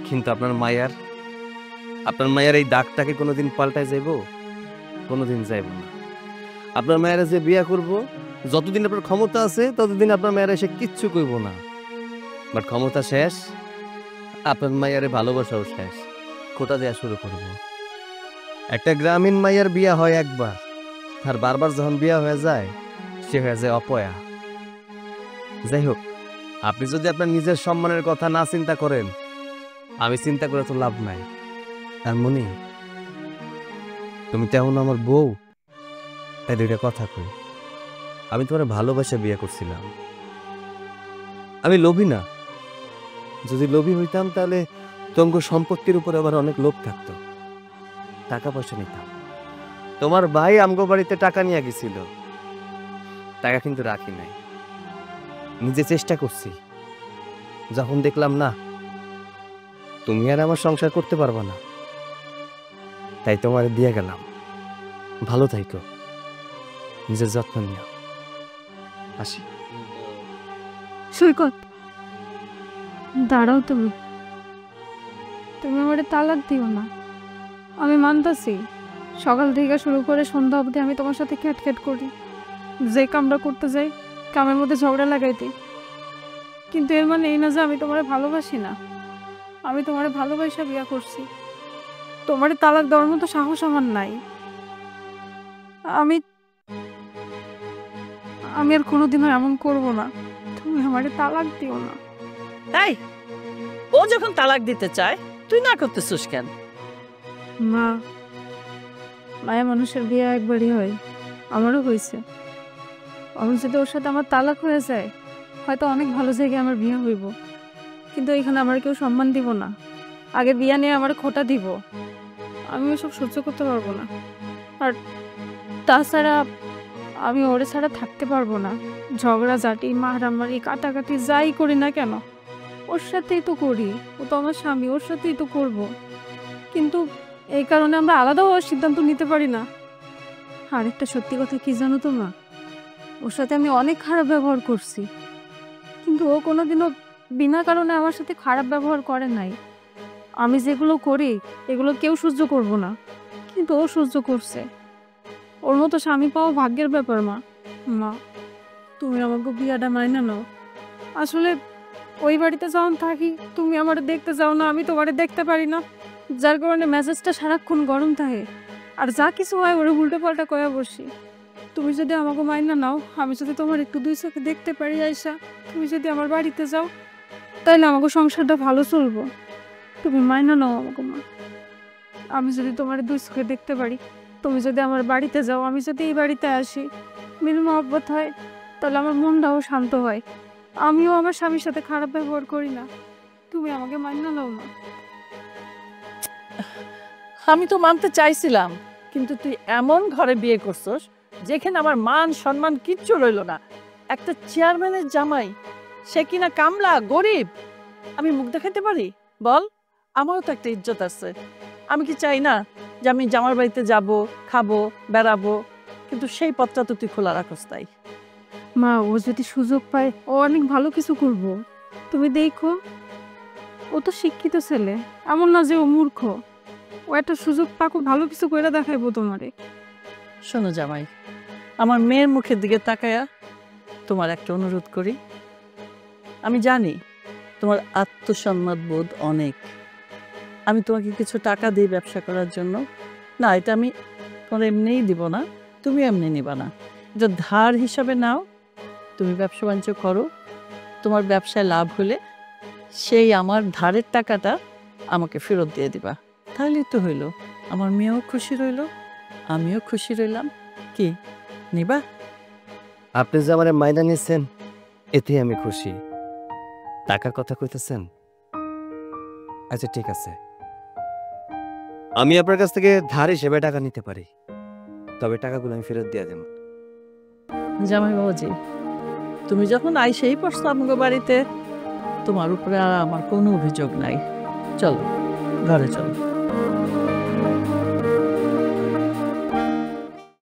কিন্তু আপনার মায়ের এই দাগটাকে কোনোদিন পাল্টায় যাইব? কোনোদিন যাইব না। আপনার মায়েরা যে বিয়া করব, যতদিন আপনার ক্ষমতা আছে ততদিন আপনার মায়েরা এসে কিচ্ছু কইব না, বাট ক্ষমতা শেষ, আপনার মায়ের ভালোবাসাও শেষ, খোটা দেওয়া শুরু করব। একটা গ্রামীণ মায়ের বিয়া হয় একবার, তার বারবার যখন বিয়া হয়ে যায় সে হয়ে যায় অপয়া। যাই হোক, আপনি যদি আপনার নিজের সম্মানের কথা না চিন্তা করেন, আমি চিন্তা করে তো লাভ নাই। আর মনি, তুমি তেমন আমার বউ, তাই 2টা কথা কই। আমি তোমার ভালোবাসা বিয়ে করছিলাম, আমি লোভী না। যদি লোভী হইতাম তাহলে তোমার সম্পত্তির উপরে আবার অনেক লোভ থাকতো, টাকা পয়সা নিতাম। তোমার ভাই আমগো বাড়িতে টাকা নিয়ে গেছিল, টাকা কিন্তু রাখি নাই, নিজে চেষ্টা করছি। যখন দেখলাম না তুমি আর আমার সংসার করতে পারবা না, তাই তোমার দিয়ে গেলাম। ভালো থাইকো, নিজের যত্ন নিও। আসি। সৈকত, দাঁড়াও, তুমি আমারে তালাক দিও না। আমি মানতাছি সকাল থেকে শুরু করে সন্ধ্যা অবধি আমি তোমার সাথে খ্যাটখ্যাট করি, যে কামটা করতে যাই কামের মধ্যে ঝগড়া লাগাই দিই, কিন্তু এর মানে এই না যে আমি তোমারে ভালোবাসি না। আমি তোমারে ভালোবাসা বিয়া করছি, তোমারে তালাক দেওয়ার মতো সাহস আমার নাই। আমি আমি আর কোনোদিনও এমন করব না। তুমি আমারে তালাক দিও না। এই, ও যখন তালাক দিতে চায় তুই না করতেছিস কেন? মা, মায়া মানুষের বিয়ে একবারই হয়, আমারও হয়েছে। আমি যদি ওর সাথে আমার তালাক হয়ে যায়, হয়তো অনেক ভালো জায়গায় আমার বিয়ে হইব, কিন্তু এখানে আমার কেউ সম্মান দিব না, আগে বিয়ে নিয়ে আমার খোটা দিব। আমি ওসব সহ্য করতে পারবো না। আর তাছাড়া আমি ওরে ছাড়া থাকতে পারবো না। ঝগড়াঝাটি, মারামারি, কাটাকাটি যাই করি না কেন ওর সাথেই তো করি। ও তো আমার স্বামী, ওর সাথেই তো করব। কিন্তু এই কারণে আমরা আলাদা হওয়ার সিদ্ধান্ত নিতে পারি না। আরেকটা সত্যি কথা কি জানো তো মা, ওর সাথে আমি অনেক খারাপ ব্যবহার করছি, কিন্তু ও কোনোদিনও বিনা কারণে আমার সাথে খারাপ ব্যবহার করে নাই। আমি যেগুলো করি এগুলো কেউ সহ্য করব না, কিন্তু ও সহ্য করছে। ওর মতো স্বামী পাওয়া ভাগ্যের ব্যাপার মা। মা, তুমি আমাকে বিয়াটা মাইনা নাও। আসলে ওই বাড়িতে যখন থাকি তুমি আমার দেখতে যাও না, আমি তোমারে দেখতে পারি না, যার কারণে মেজাজটা সারাক্ষণ গরম থাকে। আর যা কিছু হয় ওরা উল্টো পাল্টা কয়া বসি। তুমি যদি আমাকে মাইনা নাও, আমি যদি তোমার একটু দুই চোখে দেখতে পারি আয়শা, তুমি যদি আমার বাড়িতে যাও, তাইলে আমাকে সংসারটা ভালো চলবো। তুমি মাইনা নাও আমাকে মা। আমি যদি তোমার দুই চোখে দেখতে পারি, তুমি যদি আমার বাড়িতে যাও, আমি যদি এই বাড়িতে আসি, মিল মহব্বত হয়, তাহলে আমার মনটাও শান্ত হয়। আমিও আমার স্বামীর সাথে খারাপ ব্যবহার করি না। তুমি আমাকে মাইনা নাও মা। আমি তো মানতে চাইছিলাম, কিন্তু তুই এমন ঘরে বিয়ে করছস যেখানে আমার মান সম্মান কিচ্ছু রইল না। একটা চেয়ারম্যানের জামাই, সে কিনা কামলা, গরিব, আমি মুখ দেখাতে পারি? বল, আমারও তো একটা ইজ্জত আছে। আমি কি চাই না যে আমি জামার বাড়িতে যাব, খাবো, বেড়াবো? কিন্তু সেই পথটা তো তুই খোলা রাখস। তাই মা, ও যদি সুযোগ পায় ও অনেক ভালো কিছু করব। তুমি দেখো, ও তো শিক্ষিত ছেলে, এমন না যে ও মূর্খ। ও একটা সুযোগ পাকো, ভালো কিছু করে দেখাইবো তোমারে। শোনো জামাই, আমার মেয়ের মুখের দিকে তাকায়া তোমার একটা অনুরোধ করি। আমি জানি তোমার আত্মসম্মান বোধ অনেক। আমি তোমাকে কিছু টাকা দিই ব্যবসা করার জন্য। না, এটা আমি তোমার এমনিই দিব না, তুমি এমনি নিবা না, এটা ধার হিসাবে নাও। তুমি ব্যবসা বাণিজ্য করো, তোমার ব্যবসায় লাভ হলে সেই আমার ধারের টাকাটা আমাকে ফেরত দিয়ে দিবা। তাহলেই তো হইল, আমার মেয়েও খুশি রইল, আমিও খুশি রইলাম। কি নিবা? আপনি যে আমার মাইনা নিচ্ছেন এতে আমি খুশি। টাকার কথা কইতেছেন, আচ্ছা ঠিক আছে, আমি আপনার কাছ থেকে ধার হিসেবে টাকা নিতে পারি, তবে টাকাগুলো আমি ফেরত দিয়ে দেব। জামাই বাবাজি, তুমি যখন আইসেই পড়ছো আমাকে বাড়িতে, তোমার উপরে আর আমার কোনো অভিযোগ নাই। চলো ঘরে চলো।